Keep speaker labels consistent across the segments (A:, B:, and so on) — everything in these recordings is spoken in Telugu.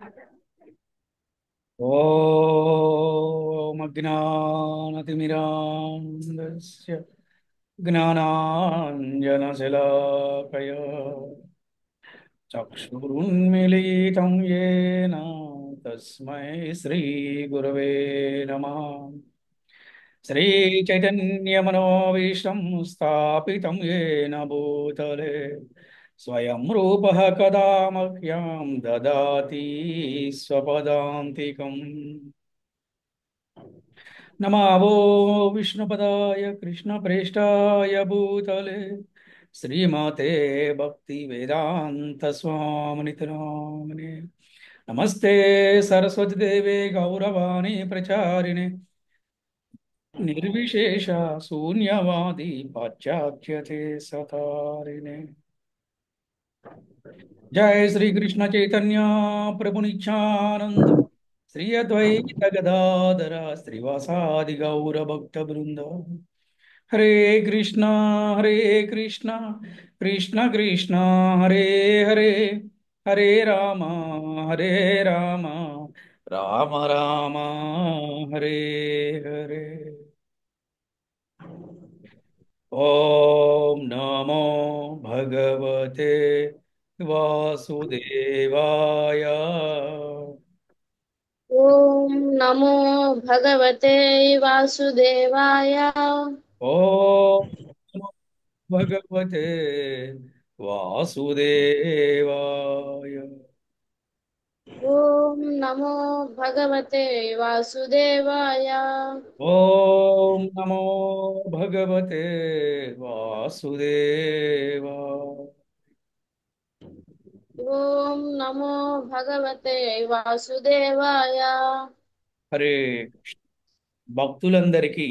A: ॐ अज्ञानतिमिरान्धस्य ज्ञानाञ्जनशलाकया चक्षुरुन्मीलितं येन तस्मै श्रीगुरवे नमः। श्रीचैतन्यमनोभीष्टं स्थापितं येन भूतले स्वयं रूपः कदा मह्यं ददाति स्वपदान्तिकम्। नमावो विष्णुपदाय कृष्णप्रेष्ठाय भूतले श्रीमते भक्तिवेदान्तस्वामिनिति नामिने। नमस्ते सरस्वती देवे गौरवाणी प्रचारिणे निर्विशेष शून्यवादी पाश्चात्यते सतारिणे। जय श्री कृष्ण चैतन्य प्रभु नित्यानंद श्री अद्वैत गदाधर श्रीवासादि गौर भक्त वृंद। हरे कृष्णा कृष्ण कृष्ण हरे हरे हरे राम राम राम हरे हरे। ओम नमो भगवते वासुदेवाय।
B: ओम नमो भगवते वासुदेवाय।
A: ओम नमो भगवते वासुदेवाय।
B: ओम नमो भगवते वासुदेवाय।
A: ओम नमो भगवते वासुदेवाय।
B: ओम नमो भगवते वासुदेवाय।
A: हरे कृष्ण। భక్తులందరికీ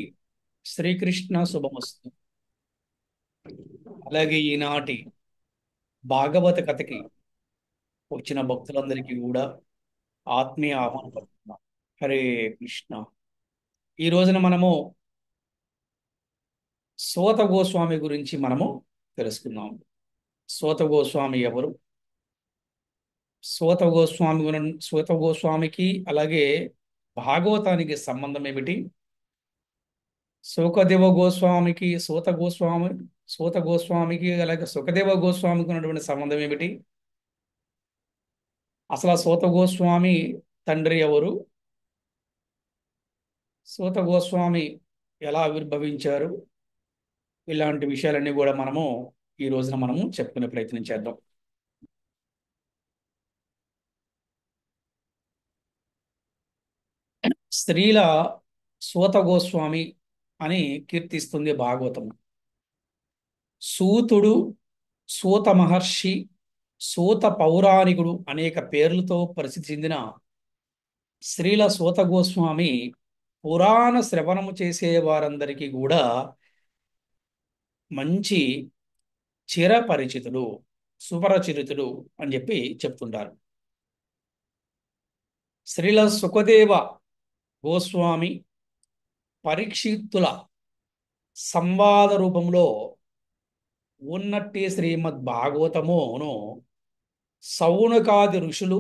A: శ్రీకృష్ణ శుభమస్తు. అలాగే ఈనాటి భాగవత కథకి వచ్చిన భక్తులందరికీ కూడా ఆత్మీయ ఆహ్వానం పలుకుతున్నాం. హరే కృష్ణ. ఈ రోజున మనము సోత గోస్వామి గురించి మనము తెలుసుకున్నాం. సోత గోస్వామి ఎవరు? సోత గోస్వామికి అలాగే భాగవతానికి సంబంధం ఏమిటి? సుఖదేవ గోస్వామికి సోత గోస్వామికి అలాగే సుఖదేవ గోస్వామికి ఉన్నటువంటి సంబంధం ఏమిటి? అసలు ఆ సోత గోస్వామి తండ్రి ఎవరు? సూత గోస్వామి ఎలా ఆవిర్భవించారు? ఇలాంటి విషయాలన్నీ కూడా మనము ఈ రోజున మనము చెప్పుకునే ప్రయత్నం చేద్దాం. స్త్రీల సూత గోస్వామి అని కీర్తిస్తుంది భాగవతం. సూతుడు, సూత మహర్షి, సూత పౌరాణికుడు అనేక పేర్లతో ప్రసిద్ధి చెందిన శ్రీల సూత గోస్వామి పురాణ శ్రవణము చేసే వారందరికీ కూడా మంచి చిరపరిచితుడు, సుపరిచితుడు అని చెప్పి చెప్తుంటారు. శ్రీల సుఖదేవ గోస్వామి పరీక్షిత్తుల సంవాద రూపంలో ఉన్నట్టి శ్రీమద్ భాగవతమును సౌనకాది ఋషులు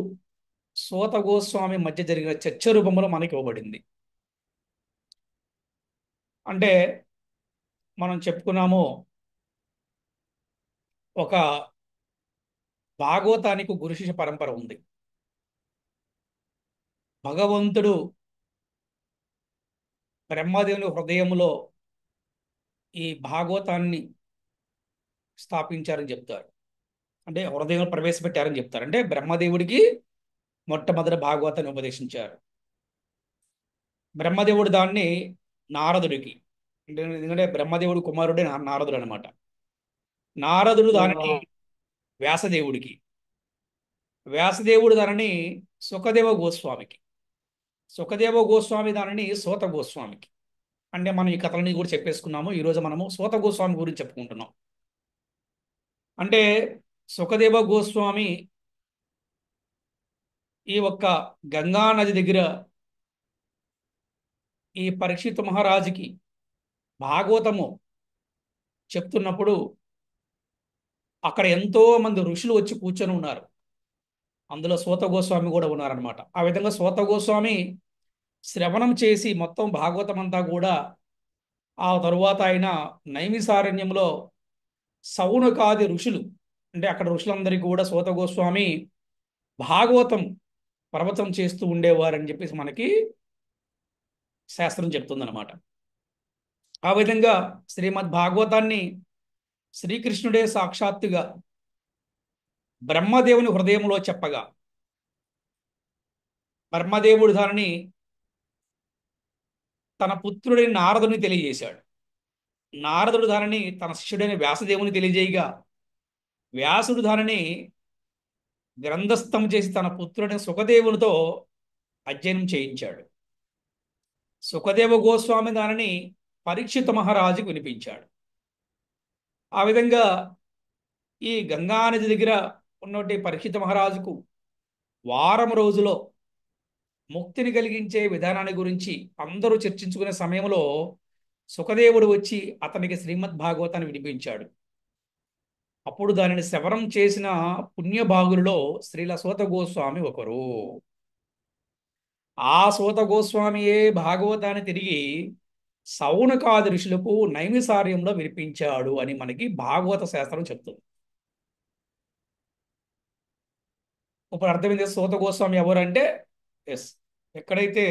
A: సూత గోస్వామి మధ్య జరిగిన చర్చ రూపంలో మనకి ఇవ్వబడింది. అంటే మనం చెప్పుకున్నాము, ఒక భాగవతానికి గురు శిష్య పరంపర ఉంది. భగవంతుడు బ్రహ్మదేవుని హృదయంలో ఈ భాగవతాన్ని స్థాపించారని చెప్తారు. అంటే హృదయంలో ప్రవేశపెట్టారని చెప్తారు. అంటే బ్రహ్మదేవుడికి మొట్టమొదటి భాగవతాన్ని ఉపదేశించారు. బ్రహ్మదేవుడు దాన్ని నారదుడికి, ఎందుకంటే బ్రహ్మదేవుడు కుమారుడే నారదుడు అనమాట. నారదుడు దానిని వ్యాసదేవుడికి, వ్యాసదేవుడు దానిని సుఖదేవ గోస్వామికి, సుఖదేవ గోస్వామి దానిని సూత గోస్వామికి. అంటే మనం ఈ కథలని కూడా చెప్పేసుకున్నాము. ఈరోజు మనము సూత గోస్వామి గురించి చెప్పుకుంటున్నాం. అంటే సుఖదేవ గోస్వామి ఈ ఒక్క గంగా నది దగ్గర ఈ పరీక్షిత్ మహారాజుకి భాగవతము చెప్తున్నప్పుడు అక్కడ ఎంతో మంది ఋషులు వచ్చి కూర్చొని ఉన్నారు. అందులో సూత గోస్వామి కూడా ఉన్నారనమాట. ఆ విధంగా సూత గోస్వామి శ్రవణం చేసి మొత్తం భాగవతం అంతా కూడా, ఆ తరువాత ఆయన నైమిసారణ్యంలో సౌనకాది ఋషులు, అంటే అక్కడ ఋషులందరికీ కూడా సూత గోస్వామి భాగవతం ప్రవచనం చేస్తూ ఉండేవారని చెప్పేసి మనకి శాస్త్రం చెప్తుందన్నమాట. ఆ విధంగా శ్రీమద్ భాగవతాన్ని శ్రీకృష్ణుడే సాక్షాత్తుగా బ్రహ్మదేవుని హృదయంలో చెప్పగా, బ్రహ్మదేవుడు దానిని తన పుత్రుడైన నారదుని తెలియజేశాడు. నారదుడు దానిని తన శిష్యుడైన వ్యాసదేవుని తెలియజేయగా, వ్యాసుడు దానిని గ్రంథస్థం చేసి తన పుత్రుడైన సుఖదేవునితో అధ్యయనం చేయించాడు. సుఖదేవ గోస్వామి దానిని పరీక్షిత మహారాజుకు వినిపించాడు. ఆ విధంగా ఈ గంగానది దగ్గర ఉన్నటువంటి పరీక్షిత మహారాజుకు వారం రోజులో ముక్తిని కలిగించే విధానాన్ని గురించి అందరూ చర్చించుకునే సమయంలో సుఖదేవుడు వచ్చి అతనికి శ్రీమద్ భాగవతాన్ని వినిపించాడు. అప్పుడు దానిని శ్రవణం చేసిన పుణ్యభాగులలో శ్రీల సూత గోస్వామి ఒకరు. ఆ సూత గోస్వామియే భాగవతాన్ని తిరిగి సౌనకాది ఋషులకు నైమిసార్యంలో వినిపించాడు అని మనకి భాగవత శాస్త్రం చెప్తుంది. ఇప్పుడు అర్థమైంది సూత గోస్వామి ఎవరంటే, ఎస్, ఎక్కడైతే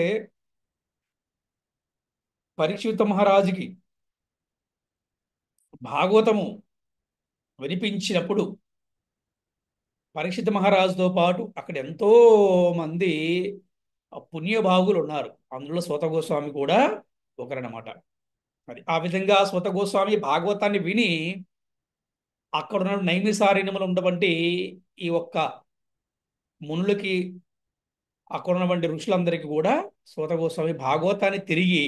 A: పరీక్షిత మహారాజుకి భాగవతము వినిపించినప్పుడు పరీక్షిత మహారాజుతో పాటు అక్కడ ఎంతో మంది పుణ్యభాగులు ఉన్నారు. అందులో సూత గోస్వామి కూడా ఒకరనమాట. మరి ఆ విధంగా సూత గోస్వామి భాగవతాన్ని విని అక్కడ ఉన్న నైమిసారణ్యములో ఉన్నటువంటి ఈ ఒక్క మునులకి, అక్కడ ఉన్నటువంటి ఋషులందరికీ కూడా సూత గోస్వామి భాగవతాన్ని తిరిగి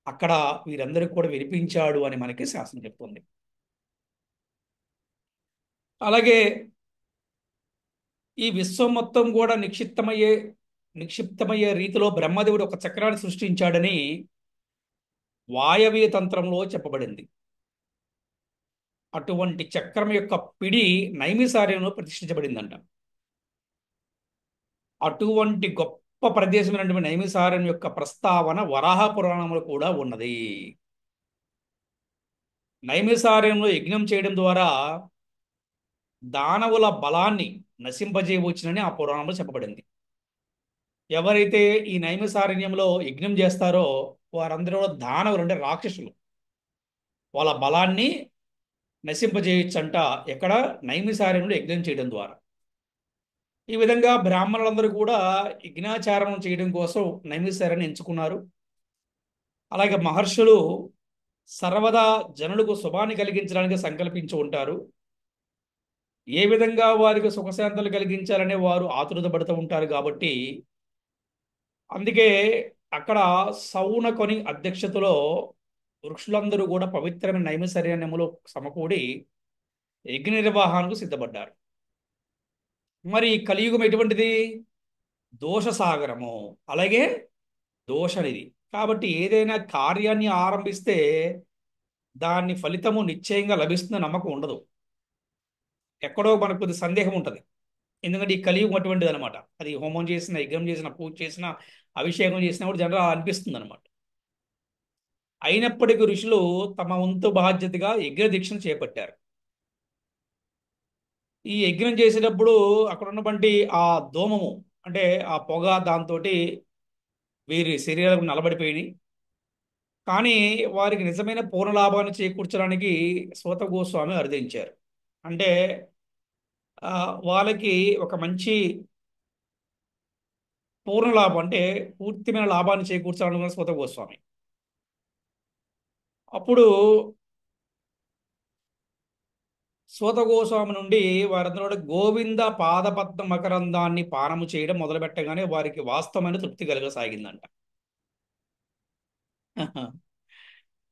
A: అక్కడ వీరందరికీ కూడా వినిపించాడు అని మనకి శాస్త్రం చెప్తుంది. అలాగే ఈ విశ్వం మొత్తం కూడా నిక్షిప్తమయ్యే రీతిలో బ్రహ్మదేవుడు ఒక చక్రాన్ని సృష్టించాడని వాయవీయ తంత్రంలో చెప్పబడింది. అటువంటి చక్రం యొక్క పిడి నైమిసార్యంలో ప్రతిష్ఠించబడిందంట. అటువంటి గొప్ప ప్రదేశమైనటువంటి నైమిసారణ్యం యొక్క ప్రస్తావన వరాహ పురాణంలో కూడా ఉన్నది. నైమిసారణ్యంలో యజ్ఞం చేయడం ద్వారా దానవుల బలాన్ని నశింపజేయవచ్చునని ఆ పురాణంలో చెప్పబడింది. ఎవరైతే ఈ నైమిసారణ్యంలో యజ్ఞం చేస్తారో వారందరూ దానవులు, అంటే రాక్షసులు, వాళ్ళ బలాన్ని నశింపజేయొచ్చంట ఎక్కడ? నైమిసారణ్యంలో యజ్ఞం చేయడం ద్వారా. ఈ విధంగా బ్రాహ్మణులందరూ కూడా యజ్ఞాచారం చేయడం కోసం నైమిసారణ్యాన్ని ఎంచుకున్నారు. అలాగే మహర్షులు సర్వదా జనులకు శుభాన్ని కలిగించడానికి సంకల్పించి ఉంటారు. ఏ విధంగా వారికి సుఖశాంతులు కలిగించాలనే వారు ఆతురత పడుతూ ఉంటారు. కాబట్టి అందుకే అక్కడ సౌనకొని అధ్యక్షతలో వృక్షులందరూ కూడా పవిత్రమైన నైమిసారణ్యములో సమకూడి యజ్ఞ నిర్వహణకు సిద్ధపడ్డారు. మరి కలియుగం ఎటువంటిది? దోషసాగరము, అలాగే దోషనిది. కాబట్టి ఏదైనా కార్యాన్ని ఆరంభిస్తే దాని ఫలితము నిశ్చయంగా లభిస్తున్న నమ్మకం ఉండదు. ఎక్కడో మనకు కొద్ది సందేహం ఉంటుంది. ఎందుకంటే ఈ కలియుగం అటువంటిది అనమాట. అది హోమం చేసిన, యజ్ఞం చేసిన, పూజ చేసిన, అభిషేకం చేసినా కూడా జనరల్ అనిపిస్తుంది అనమాట. అయినప్పటికీ ఋషులు తమ వంతు బాధ్యతగా యజ్ఞ దీక్షను చేపట్టారు. ఈ యజ్ఞం చేసేటప్పుడు అక్కడ ఉన్నటువంటి ఆ ధూమము, అంటే ఆ పొగ, దాంతో వీరి శరీరాలకు నలబడిపోయినాయి. కానీ వారికి నిజమైన పూర్ణ లాభాన్ని చేకూర్చడానికి సూత గోస్వామి అర్థించారు. అంటే ఆ, వాళ్ళకి ఒక మంచి పూర్ణ లాభం, అంటే పూర్తిమైన లాభాన్ని చేకూర్చాలనుకున్న సూత గోస్వామి. అప్పుడు సూత గోస్వామి నుండి వారందరూ కూడా గోవింద పాదపద్మ మకరందాన్ని పానము చేయడం మొదలుపెట్టగానే వారికి వాస్తవమైన తృప్తి కలగసాగిందంట.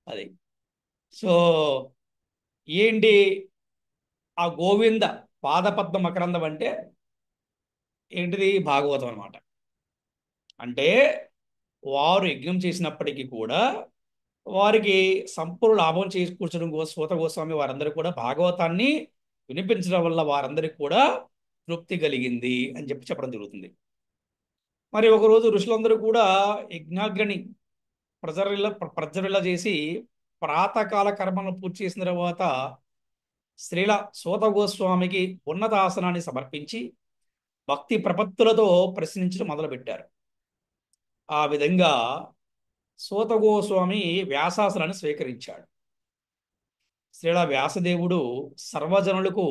A: అది. సో ఏంటి ఆ గోవింద పాదపద్మ మకరందం అంటే ఏంటిది? భాగవతం అనమాట. అంటే వారు యజ్ఞం చేసినప్పటికీ కూడా వారికి సంపూర్ణ లాభం చేకూర్చడం కోసం సూత గోస్వామి వారందరూ కూడా భాగవతాన్ని వినిపించడం వల్ల వారందరికీ కూడా తృప్తి కలిగింది అని చెప్పడం జరుగుతుంది. మరి ఒకరోజు ఋషులందరూ కూడా యజ్ఞాగ్ని ప్రజ్వరిల్ల చేసి ప్రాతకాల కర్మలను పూర్తి చేసిన తర్వాత శ్రీల సూత గోస్వామికి ఉన్నత ఆసనాన్ని సమర్పించి భక్తి ప్రపత్తులతో ప్రశ్నించడం మొదలుపెట్టారు. ఆ విధంగా సూత గోస్వామి వ్యాసాసనాన్ని స్వీకరించాడు. శ్రీల వ్యాసదేవుడు సర్వజనులకు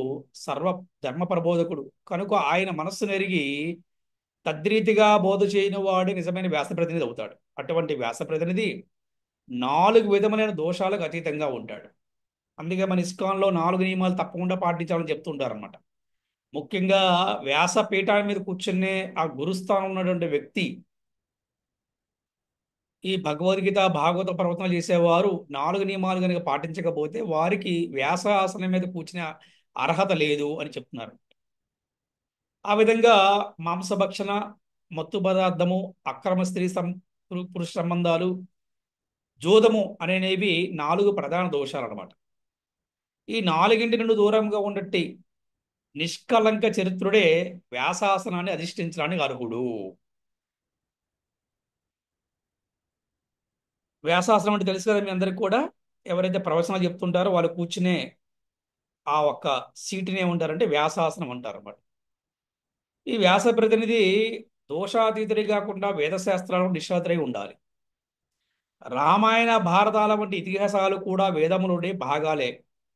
A: సర్వ ధర్మ ప్రబోధకుడు కనుక ఆయన మనస్సు నెరిగి తద్రీతిగా బోధ చేయని వాడు నిజమైన వ్యాస ప్రతినిధి అవుతాడు. అటువంటి వ్యాస ప్రతినిధి 4 విధములైన దోషాలకు అతీతంగా ఉంటాడు. అందుకే మన ఇస్కాన్లో 4 నియమాలు తప్పకుండా పాటించాలని చెప్తుంటారు అనమాట. ముఖ్యంగా వ్యాస పీఠాల మీద కూర్చునే ఆ గురుస్థానం ఉన్నటువంటి వ్యక్తి ఈ భగవద్గీత భాగవత ప్రవచనాలు చేసేవారు 4 నియమాలు కనుక పాటించకపోతే వారికి వ్యాస ఆసనం మీద కూర్చునే అర్హత లేదు అని చెప్తున్నారు. ఆ విధంగా మాంసభక్షణ, మత్తు పదార్థము, అక్రమ పురుష సంబంధాలు, జోదము అనేవి 4 ప్రధాన దోషాలు అన్నమాట. ఈ 4 నుండి దూరంగా ఉండట్టి నిష్కలంక చరిత్రుడే వ్యాసాసనాన్ని అధిష్ఠించడానికి అర్హుడు. వ్యాసాసనం అంటే తెలుసు కదా మీ అందరికి కూడా. ఎవరైతే ప్రవచనాలు చెప్తుంటారో వాళ్ళు కూర్చునే ఆ ఒక్క సీటుని ఏమంటారంటే వ్యాసాసనం అంటారు అన్నమాట. ఈ వ్యాస ప్రతినిధి దోషాతీతుడి కాకుండా వేదశాస్త్రాలను నిష్ణాతుడై ఉండాలి. రామాయణ భారతాల వంటి ఇతిహాసాలు కూడా వేదములోని భాగాలే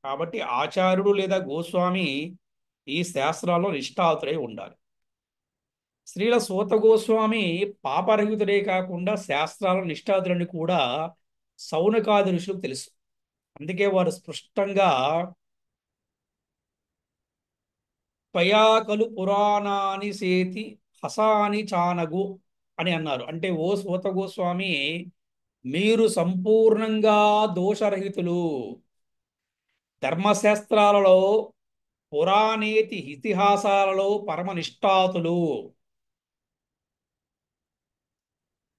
A: కాబట్టి ఆచార్యుడు లేదా గోస్వామి ఈ శాస్త్రాల్లో నిష్ఠాతుడై ఉండాలి. శ్రీల సూత గోస్వామి పాపరహితుడే కాకుండా శాస్త్రాల నిష్ఠాతులని కూడా సౌనకాది ఋషులకు తెలుసు. అందుకే వారు స్పష్టంగా పయాకలు పురాణాని సేతి హసాని చానగు అని అన్నారు. అంటే ఓ సూత గోస్వామి మీరు సంపూర్ణంగా దోషరహితులు. ధర్మశాస్త్రాలలో పురాణేతి ఇతిహాసాలలో పరమనిష్ఠాతులు.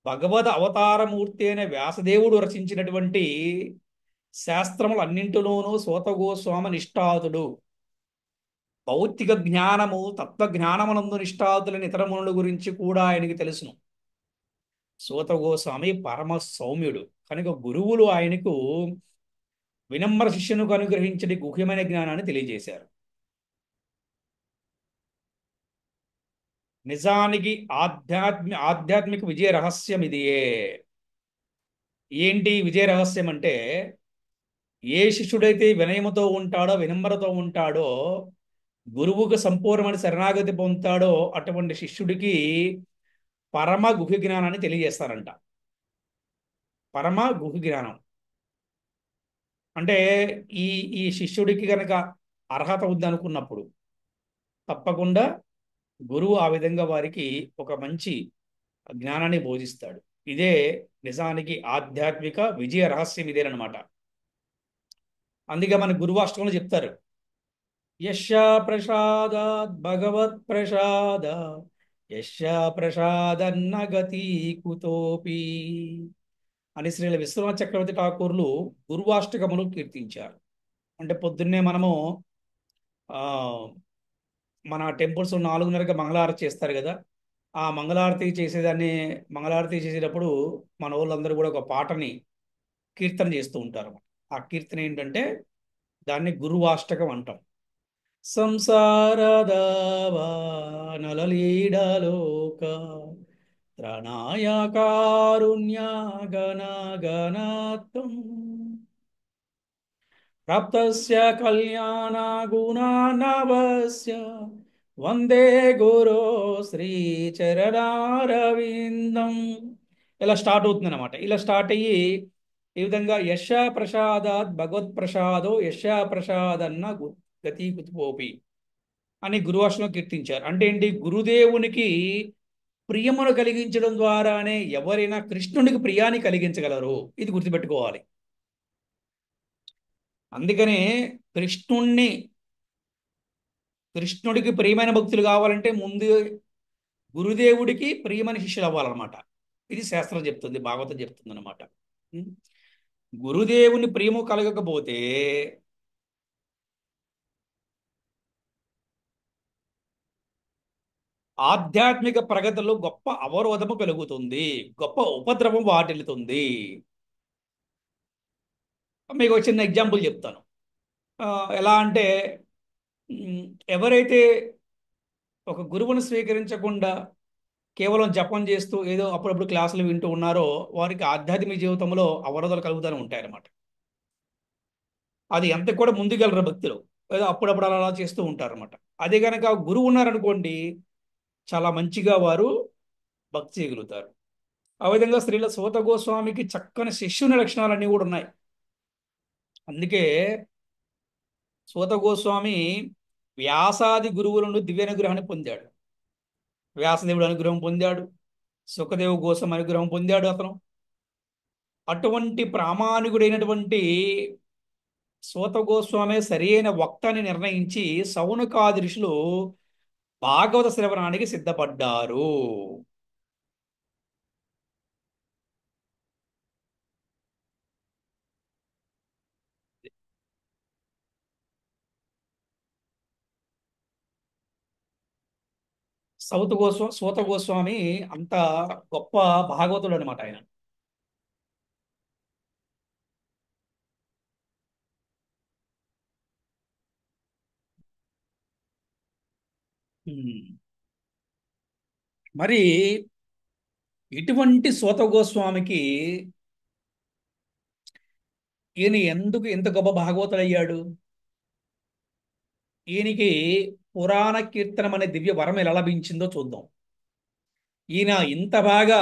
A: భగవద్ అవతారమూర్తి అయిన వ్యాసదేవుడు రచించినటువంటి శాస్త్రములన్నింటిలోనూ సూత గోస్వామి నిష్ఠాతుడు. భౌతిక జ్ఞానము తత్వజ్ఞానమునందు నిష్ఠాతులని ఇతర మునుల గురించి కూడా ఆయనకి తెలుసును. సూత గోస్వామి పరమ సౌమ్యుడు కనుక గురువులు ఆయనకు వినమ్ర శిష్యునికి అనుగ్రహించని గుహ్యమైన జ్ఞానాన్ని తెలియజేశారు. నిజానికి ఆధ్యాత్మిక విజయ రహస్యం ఇదియే. ఏంటి విజయ రహస్యం అంటే ఏ శిష్యుడైతే వినయముతో ఉంటాడో వినమ్రతో ఉంటాడో గురువుకు సంపూర్ణమైన శరణాగతి పొందుతాడో అటువంటి శిష్యుడికి పరమ గుహ్య జ్ఞానాన్ని తెలియజేస్తారంట. పరమ గుహ్య జ్ఞానం అంటే ఈ ఈ శిష్యుడికి కనుక అర్హత ఉందనుకున్నప్పుడు తప్పకుండా గురువు ఆ విధంగా వారికి ఒక మంచి జ్ఞానాన్ని బోధిస్తాడు. ఇదే నిజానికి ఆధ్యాత్మిక విజయ రహస్యం ఇదేనమాట. అందుకే మన గురువాష్టకంలో చెప్తారు యశా ప్రసాదాత్ భగవత్ ప్రసాద యశా ప్రసాదన్న గతి కుతోపి అని శ్రీల విశ్వనాథ చక్రవర్తి ఠాకూర్లు గురువాష్టకములు కీర్తించారు. అంటే పొద్దున్నే మనము ఆ మన టెంపుల్స్ 4:30కి మంగళారతి చేస్తారు కదా. ఆ మంగళారతి చేసేదాన్ని మంగళారతి చేసేటప్పుడు మన వాళ్ళందరూ కూడా ఒక పాటని కీర్తన చేస్తూ ఉంటారు. ఆ కీర్తన ఏంటంటే దాన్ని గురువాష్టకం అంటాం. సంసారదావానలలీడలోక త్రణాయ కారుణ్యగణగణత్వం ప్రాప్తస్య కళ్యాణ గుణానవస్య వందే గురో శ్రీచరణారవిందం. ఇలా స్టార్ట్ అవుతుంది అనమాట. ఇలా స్టార్ట్ అయ్యి ఈ విధంగా యశ ప్రసాదాత్ భగవత్ ప్రసాదో యశ ప్రసాదన్న గతి కుతుపోపి అని గురువాష్టంలో కీర్తించారు. అంటే ఏంటి? గురుదేవునికి ప్రియమును కలిగించడం ద్వారానే ఎవరైనా కృష్ణునికి ప్రియాన్ని కలిగించగలరు. ఇది గుర్తుపెట్టుకోవాలి. అందుకనే కృష్ణుడికి ప్రియమైన భక్తులు కావాలంటే ముందు గురుదేవుడికి ప్రియమైన శిష్యులు అవ్వాలన్నమాట. ఇది శాస్త్రం చెప్తుంది, భాగవతం చెప్తుంది అనమాట. గురుదేవుని ప్రియము కలగకపోతే . ఆధ్యాత్మిక ప్రగతిలో గొప్ప అవరోధము కలుగుతుంది, గొప్ప ఉపద్రవం వాటిల్లుతుంది. మీకు ఒక చిన్న ఎగ్జాంపుల్ చెప్తాను. ఆ, ఎలా అంటే ఉమ్, ఎవరైతే ఒక గురువును స్వీకరించకుండా కేవలం జపం చేస్తూ ఏదో అప్పుడప్పుడు క్లాసులు వింటూ ఉన్నారో వారికి ఆధ్యాత్మిక జీవితంలో అవరోధాలు కలుగుతూనే ఉంటాయన్నమాట. అది ఎంత కూడా ముందుకెళ్ళరు భక్తులు, ఏదో అప్పుడప్పుడు అలా అలా చేస్తూ ఉంటారన్నమాట. అదే కనుక గురువు ఉన్నారనుకోండి, చాలా మంచిగా వారు భక్తి చేయగలుగుతారు. ఆ విధంగా శ్రీల సూత గోస్వామికి చక్కని శిష్యుని లక్షణాలన్నీ కూడా ఉన్నాయి. అందుకే సూత గోస్వామి వ్యాసాది గురువుల నుండి దివ్యానుగ్రహాన్ని పొందాడు. వ్యాసదేవుడు అనుగ్రహం పొందాడు, సుఖదేవు గోస్వామి అనుగ్రహం పొందాడు అతను. అటువంటి ప్రామాణికుడైనటువంటి సూత గోస్వామి సరి అయిన వక్తని నిర్ణయించి సౌనకాది ఋషులు భాగవత శ్రవణానికి సిద్ధపడ్డారు. సూత గోస్వామి అంత గొప్ప భాగవతుడు అనమాట ఆయన. హ్మ్. మరి ఇటువంటి సూత గోస్వామికి ఈయన ఎందుకు ఇంత గొప్ప భాగవతుడు అయ్యాడు? ఈయనకి పురాణ కీర్తనం అనే దివ్య వరం ఎలా లభించిందో చూద్దాం. ఈయన ఇంత బాగా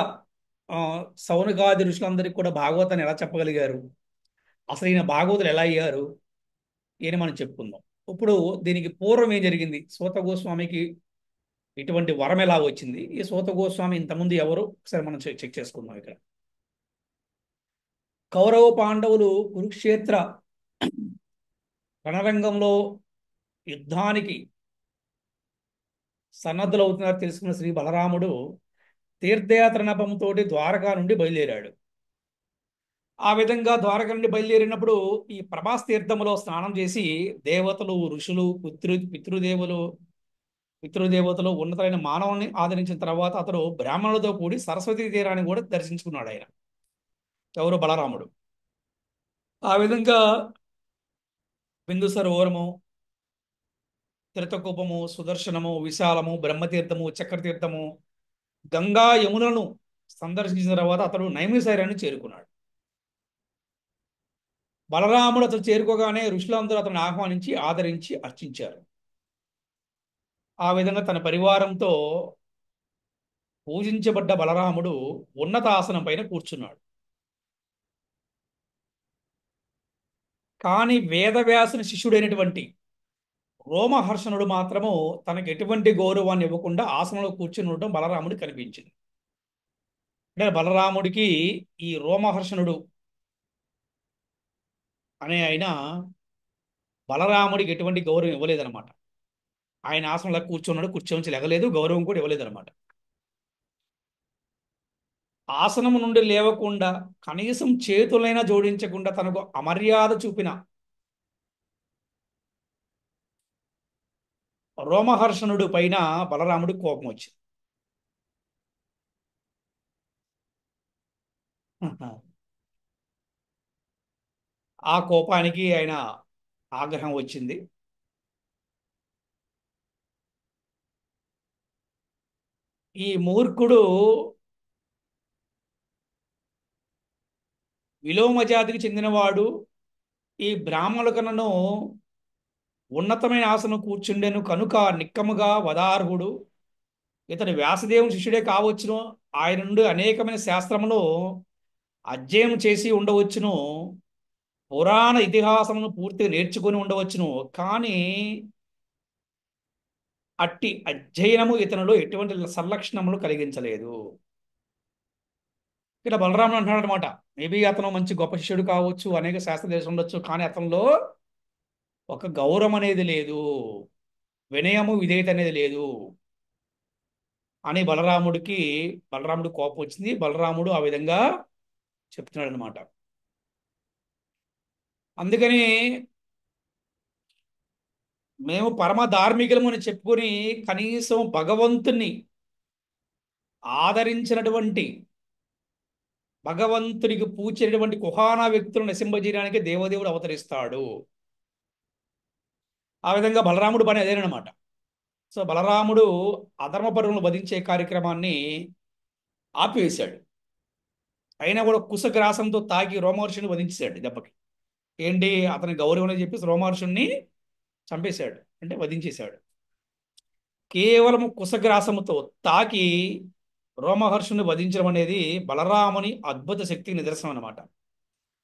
A: ఆ, సౌనకాది ఋషులందరికీ కూడా భాగవతాన్ని ఎలా చెప్పగలిగారు? అసలు ఈయన భాగవతులు ఎలా అయ్యారు? ఈయన మనం చెప్పుకుందాం. ఇప్పుడు దీనికి పూర్వం ఏం జరిగింది? సూత గోస్వామికి ఇటువంటి వరం ఎలా వచ్చింది? ఈ సూత గోస్వామి ఇంతకుముందు ఎవరు? ఒకసారి మనం చెక్ చేసుకుందాం ఇక్కడ. కౌరవ పాండవులు కురుక్షేత్ర రణరంగంలో యుద్ధానికి సన్నద్ధులు అవుతున్నారు తెలుసుకున్న శ్రీ బలరాముడు తీర్థయాత్ర నెపంతో ద్వారకా నుండి బయలుదేరాడు. ఆ విధంగా ద్వారక నుండి బయలుదేరినప్పుడు ఈ ప్రభాస్ తీర్థములో స్నానం చేసి దేవతలు, ఋషులు, పితృదేవతలు, ఉన్నతమైన మానవుల్ని ఆదరించిన తర్వాత అతడు బ్రాహ్మణులతో కూడి సరస్వతీ తీరాన్ని కూడా దర్శించుకున్నాడు ఆయన, ఎవరు? బలరాముడు. ఆ విధంగా బిందు సరోవరము, త్రితకూపము, సుదర్శనము, విశాలము, బ్రహ్మతీర్థము, చక్రతీర్థము, గంగా, యమునలను సందర్శించిన తర్వాత అతడు నైమిషారణ్యాన్ని చేరుకున్నాడు. బలరాముడు అతను చేరుకోగానే ఋషులందరూ అతన్ని ఆహ్వానించి ఆదరించి అర్చించారు. ఆ విధంగా తన పరివారంతో పూజించబడ్డ బలరాముడు ఉన్నత ఆసనం పైన కూర్చున్నాడు. కానీ వేదవ్యాసుని శిష్యుడైనటువంటి రోమహర్షణుడు మాత్రము తనకు ఎటువంటి గౌరవాన్ని ఇవ్వకుండా ఆసనంలో కూర్చుని ఉండడం బలరాముడికి కనిపించింది. అంటే బలరాముడికి ఈ రోమహర్షణుడు అనే ఆయన బలరాముడికి ఎటువంటి గౌరవం ఇవ్వలేదన్నమాట. ఆయన ఆసనంలో కూర్చున్నాడు, కూర్చోంచి లెగలేదు, గౌరవం కూడా ఇవ్వలేదన్నమాట. ఆసనం నుండి లేవకుండా కనీసం చేతులైనా జోడించకుండా తనకు అమర్యాద చూపిన రోమహర్షణుడు పైన బలరాముడు కోపం వచ్చింది. ఆ కోపానికి ఆయన ఆగ్రహం వచ్చింది. ఈ మూర్ఖుడు విలోమ జాతికి చెందినవాడు, ఈ బ్రాహ్మణుల కన్నను ఉన్నతమైన ఆసనం కూర్చుండెను కనుక నిక్కముగా వదార్హుడు. ఇతడు వ్యాసదేవుని శిష్యుడే కావచ్చును, ఆయన నుండి అనేకమైన శాస్త్రములు అధ్యయనం చేసి ఉండవచ్చును, పురాణ ఇతిహాసమును పూర్తిగా నేర్చుకొని ఉండవచ్చును. కానీ అట్టి అధ్యయనము ఇతనిలో ఎటువంటి సంలక్షణములు కలిగించలేదు. ఇక్కడ బలరాముడు అంటున్నాడు అనమాట. మేబీ అతను మంచి గొప్ప శిష్యుడు కావచ్చు, అనేక శాస్త్ర దేశం ఉండొచ్చు, కానీ అతనిలో ఒక గౌరవం అనేది లేదు, వినయము, విధేయత అనేది లేదు అని బలరాముడు కోపం వచ్చింది. బలరాముడు ఆ విధంగా చెప్తున్నాడు అనమాట. అందుకని మేము పరమ ధార్మికులము అని చెప్పుకొని కనీసం భగవంతుని ఆదరించినటువంటి భగవంతునికి పూచినటువంటి కుహానా వ్యక్తులను నశింపజేయడానికి దేవదేవుడు అవతరిస్తాడు. ఆ విధంగా బలరాముడు పని అదేనమాట. సో బలరాముడు అధర్మపరులను వధించే కార్యక్రమాన్ని ఆపివేశాడు. అయినా కూడా కుశగ్రాసంతో తాకి రోమహర్షుని వధించాడు దెబ్బకి. ఏంటి, అతని గౌరవం అని చెప్పేసి రోమహర్షుణ్ణి చంపేశాడు, అంటే వధించేశాడు. కేవలం కుశగ్రాసముతో తాకి రోమహర్షుని వధించడం అనేది బలరాముని అద్భుత శక్తికి నిదర్శనం అనమాట.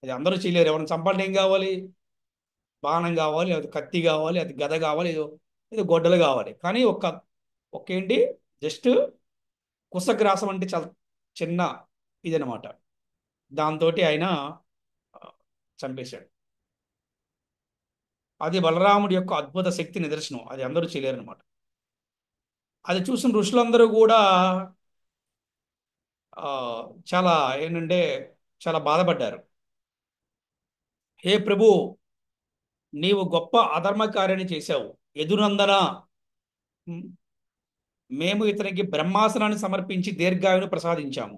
A: అది అందరూ చేయలేరు. ఎవరిని చంపాలంటే ఏం కావాలి? బాణం కావాలి, అది కత్తి కావాలి, అది గద కావాలి, ఏదో ఏదో గొడ్డలు కావాలి. కానీ ఏంటి, జస్ట్ కుశగ్రాసం అంటే చాలా చిన్న ఇదనమాట. దాంతో ఆయన ఆ, చంపేశాడు. అది బలరాముడి యొక్క అద్భుత శక్తి నిదర్శనం. అది అందరూ చేయలేరు అనమాట. అది చూసిన ఋషులందరూ కూడా ఆ, చాలా ఏంటంటే చాలా బాధపడ్డారు. హే ప్రభు, నీవు గొప్ప అధర్మ కార్యాన్ని చేశావు. యదునందన, ఉమ్, మేము ఇతనికి బ్రహ్మాసనాన్ని సమర్పించి దీర్ఘాయును ప్రసాదించాము.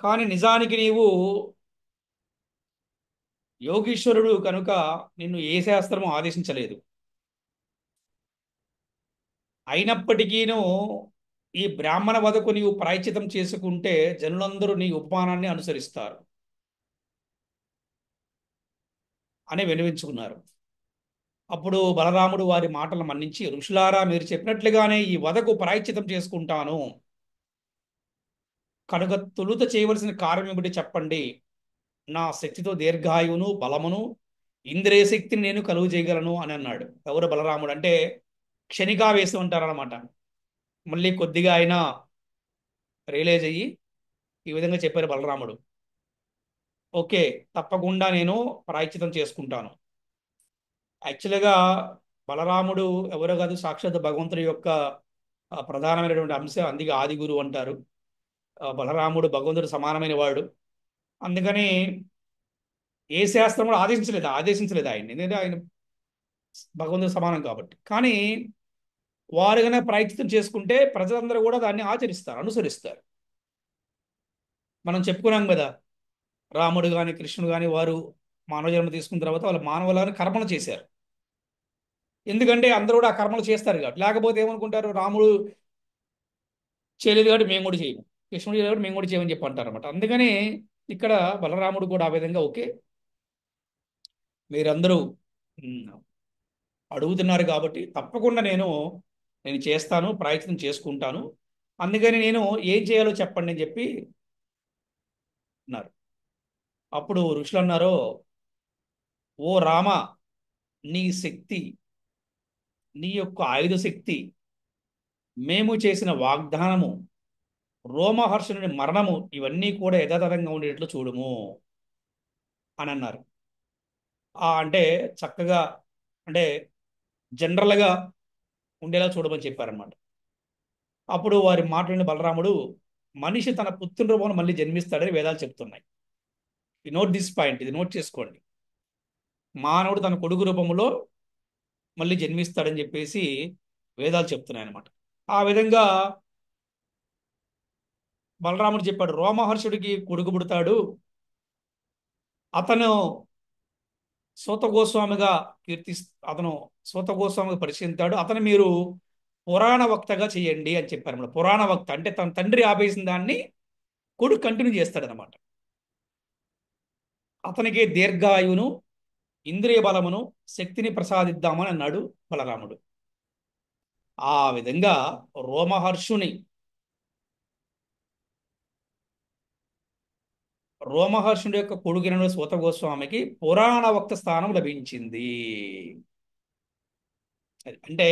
A: కానీ నిజానికి నీవు యోగీశ్వరుడు కనుక నిన్ను ఏ శాస్త్రము ఆదేశించలేదు. అయినప్పటికీను ఈ బ్రాహ్మణ వధకు నీవు ప్రాయశ్చితం చేసుకుంటే జనులందరూ నీ ఉపమానాన్ని అనుసరిస్తారు అని వినిపించుకున్నారు. అప్పుడు బలరాముడు వారి మాటలు మన్నించి, ఋషులారా, మీరు చెప్పినట్లుగానే ఈ వధకు ప్రాయశ్చితం చేసుకుంటాను. కనుక తొలుత చేయవలసిన కార్యం ఏమిటి చెప్పండి. నా శక్తితో దీర్ఘాయువును బలమును ఇంద్రియ శక్తిని నేను కలుగు చేయగలను అని అన్నాడు. ఎవరు? బలరాముడు. అంటే క్షణికావేశం అంటారనమాట. మళ్ళీ కొద్దిగా అయినా రియలైజ్ అయ్యి ఈ విధంగా చెప్పారు బలరాముడు. ఓకే, తప్పకుండా నేను ప్రాయశ్చితం చేసుకుంటాను. యాక్చువల్గా బలరాముడు ఎవరో కాదు, సాక్షాత్ భగవంతుడి యొక్క ప్రధానమైనటువంటి అంశం. అందుకే ఆది గురువు అంటారు. బలరాముడు భగవంతుడు సమానమైన వాడు. అందుకని ఏ శాస్త్రం కూడా ఆదేశించలేదు ఆయన, ఎందుకంటే ఆయన భగవంతుడు సమానం కాబట్టి. కానీ వారు కనుక ప్రాయశ్చితం చేసుకుంటే ప్రజలందరూ కూడా దాన్ని ఆచరిస్తారు, అనుసరిస్తారు. మనం చెప్పుకున్నాం కదా, రాముడు కానీ కృష్ణుడు కానీ వారు మానవ జన్మ తీసుకున్న తర్వాత వాళ్ళు మానవులని కర్మలు చేశారు. ఎందుకంటే అందరూ కూడా ఆ కర్మలు చేస్తారు కాబట్టి. లేకపోతే ఏమనుకుంటారు, రాముడు చేయలేదు కాబట్టి మేము కూడా చేయము, కృష్ణుడు చేయలేదు కాబట్టి మేము కూడా చేయమని చెప్పి అంటారు అనమాట. అందుకని ఇక్కడ బలరాముడు కూడా ఆ విధంగా, ఓకే మీరందరూ ఉమ్, అడుగుతున్నారు కాబట్టి తప్పకుండా నేను చేస్తాను, ప్రయత్నం చేసుకుంటాను. అందుకని నేను ఏం చేయాలో చెప్పండి అని చెప్పి అన్నారు. అప్పుడు ఋషులు అన్నారు, ఓ రామ, నీ శక్తి, నీ యొక్క ఆయుధ శక్తి, మేము చేసిన వాగ్దానము, రోమహర్షుని మరణము, ఇవన్నీ కూడా యథాతథంగా ఉండేట్లు చూడుము అని అన్నారు. అంటే చక్కగా, అంటే జనరల్గా ఉండేలా చూడమని చెప్పారనమాట. అప్పుడు వారి మాటలని బలరాముడు, మనిషి తన పుత్రుని రూపంలో మళ్ళీ జన్మిస్తాడని వేదాలు చెప్తున్నాయి. ఈ నోట్ దిస్ పాయింట్, ఇది నోట్ చేసుకోండి. మానవుడు తన కొడుకు రూపంలో మళ్ళీ జన్మిస్తాడని చెప్పేసి వేదాలు చెప్తున్నాయి అనమాట. ఆ విధంగా బలరాముడు చెప్పాడు, రోమహర్షుడికి కొడుకు పుడతాడు, అతను సూత గోస్వామిగా అతను సూత గోస్వామిగా పరిశీలిస్తాడు, అతను మీరు పురాణ వక్తగా చేయండి అని చెప్పారు. మన పురాణ వక్త అంటే తన తండ్రి ఆపేసిన దాన్ని కొడుకు కంటిన్యూ చేస్తాడు అనమాట. అతనికి దీర్ఘాయువును ఇంద్రియ బలమును శక్తిని ప్రసాదిద్దామని అన్నాడు బలరాముడు. ఆ విధంగా రోమహర్షుని రోమహర్షుడి యొక్క కొడుకున సూత గోస్వామికి పురాణ వక్త స్థానం లభించింది. అంటే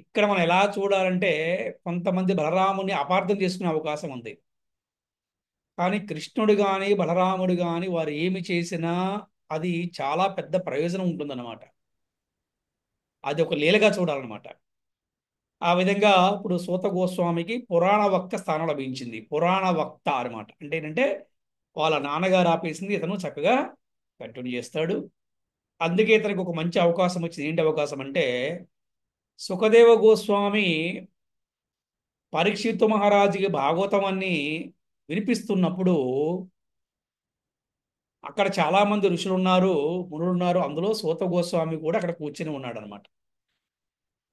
A: ఇక్కడ మనం ఎలా చూడాలంటే, కొంతమంది బలరాముని అపార్థం చేసుకునే అవకాశం ఉంది. కానీ కృష్ణుడు కానీ బలరాముడు కానీ వారు ఏమి చేసినా అది చాలా పెద్ద ప్రయోజనం ఉంటుందన్నమాట. అది ఒక లీలగా చూడాలన్నమాట. ఆ విధంగా ఇప్పుడు సూత గోస్వామికి పురాణ వక్త స్థానం లభించింది. పురాణ వక్త అనమాట అంటే ఏంటంటే, వాళ్ళ నాన్నగారు ఆపేసింది ఇతను చక్కగా కంటిన్యూ చేస్తాడు. అందుకే ఇతనికి ఒక మంచి అవకాశం వచ్చింది. ఏంటి అవకాశం అంటే, సుఖదేవ గోస్వామి పరీక్షిత్తు మహారాజుకి భాగవతాన్ని వినిపిస్తున్నప్పుడు అక్కడ చాలా మంది ఋషులు ఉన్నారు, మునులు ఉన్నారు. అందులో సూత గోస్వామి కూడా అక్కడ కూర్చొని ఉన్నాడు అనమాట.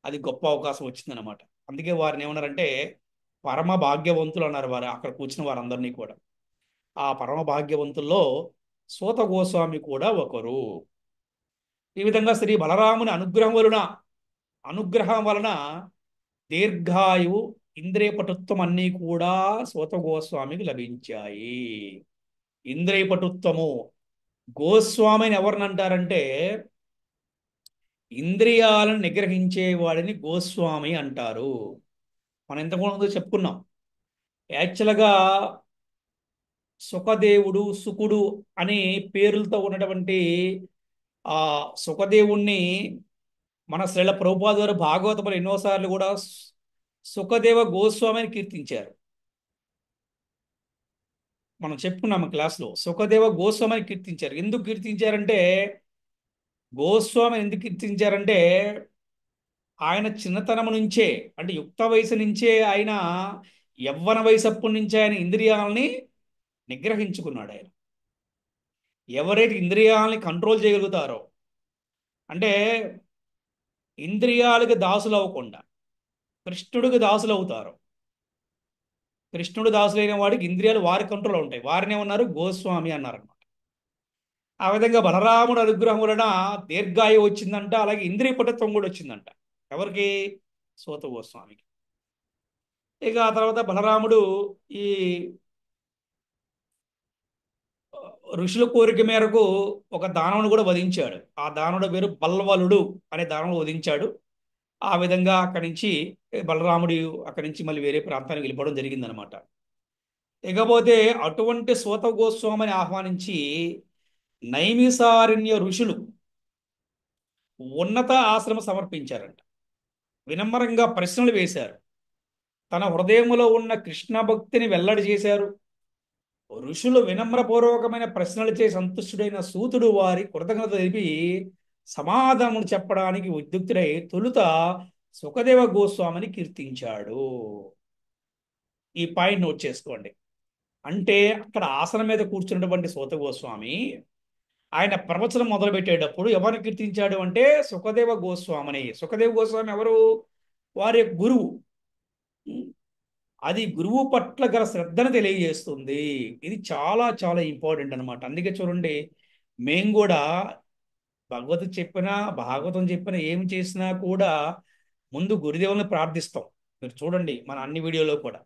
A: అది గొప్ప అవకాశం వచ్చిందనమాట. అందుకే వారిని ఏమన్నారంటే పరమ భాగ్యవంతులు అన్నారు వారు, అక్కడ కూర్చున్న వారందరినీ కూడా. ఆ పరమ భాగ్యవంతుల్లో సూత గోస్వామి కూడా ఒకరు. ఈ విధంగా శ్రీ బలరాముని అనుగ్రహం వలన దీర్ఘాయువు, ఇంద్రియ పటుత్వం అన్నీ కూడా సూత గోస్వామికి లభించాయి. ఇంద్రియ పటుత్వము, గోస్వామిని ఎవరిని అంటారంటే ఇంద్రియాలను నిగ్రహించే వాడిని గోస్వామి అంటారు. మనం ఇంతకుముందు చెప్పుకున్నాం. యాక్చువల్గా సుఖదేవుడు, సుకుడు అనే పేర్లతో ఉన్నటువంటి ఆ సుఖదేవుణ్ణి మన శ్రీల ప్రభుపాద గారు భాగవతంలో ఎన్నోసార్లు కూడా సుఖదేవ గోస్వామిని కీర్తించారు. మనం చెప్పుకున్నాము క్లాస్లో. సుఖదేవ గోస్వామిని కీర్తించారు. ఎందుకు కీర్తించారంటే, గోస్వామి ఎందుకు కీర్తించారంటే ఆయన చిన్నతనం నుంచే, అంటే యుక్త వయసు నుంచే ఆయన, యవ్వన వయసు అప్పటి నుంచే ఆయన ఇంద్రియాలని నిగ్రహించుకున్నాడు. ఆయన ఎవరైతే ఇంద్రియాలని కంట్రోల్ చేయగలుగుతారో, అంటే ఇంద్రియాలకు దాసులు అవ్వకుండా కృష్ణుడికి దాసులు అవుతారు. కృష్ణుడు దాసులైన వాడికి ఇంద్రియాలు వారి కంట్రోల్ ఉంటాయి. వారిని ఏమన్నారు? గోస్వామి అన్నారన్నమాట. ఆ విధంగా బలరాముడు అనుగ్రహం వలన దీర్ఘాయు వచ్చిందంట, అలాగే ఇంద్రియ పటుత్వం కూడా వచ్చిందంట. ఎవరికి? సూత గోస్వామికి. ఇక ఆ తర్వాత బలరాముడు ఈ ఋషుల కోరిక మేరకు ఒక దానవుని కూడా వధించాడు. ఆ దానవుడు పేరు బల్వలుడు అనే దానవుడు వధించాడు. ఆ విధంగా అక్కడి నుంచి బలరాముడు అక్కడి నుంచి మళ్ళీ వేరే ప్రాంతానికి వెళ్ళిపోవడం జరిగిందనమాట. ఇకపోతే అటువంటి సూత గోస్వామిని ఆహ్వానించి నైమిసారణ్య ఋషులు ఉన్నత ఆశ్రమం సమర్పించారంట. వినమ్రంగా ప్రశ్నలు వేశారు. తన హృదయంలో ఉన్న కృష్ణ భక్తిని వెల్లడి చేశారు. ఋషులు వినమ్రపూర్వకమైన ప్రశ్నలు చేసి సంతుష్టుడైన సూతుడు వారి కృతజ్ఞత తెలిపి సమాధానములు చెప్పడానికి ఉద్యుక్తుడై తొలుత సుఖదేవ గోస్వామిని కీర్తించాడు. ఈ పాయింట్ నోట్ చేసుకోండి. అంటే అక్కడ ఆసనం మీద కూర్చున్నటువంటి సూత గోస్వామి ఆయన ప్రవచనం మొదలుపెట్టేటప్పుడు ఎవరిని కీర్తించాడు అంటే సుఖదేవ గోస్వామిని. సుఖదేవ గోస్వామి ఎవరు? వారి యొక్క గురువు. అది గురువు పట్ల గల శ్రద్ధను తెలియజేస్తుంది. ఇది చాలా చాలా ఇంపార్టెంట్ అనమాట. అందుకే చూడండి, మేము కూడా భగవత్ చెప్పినా భాగవతం చెప్పినా ఏం చేసినా కూడా ముందు గురుదేవుని ప్రార్థిస్తాం. మీరు చూడండి మన అన్ని వీడియోలో కూడా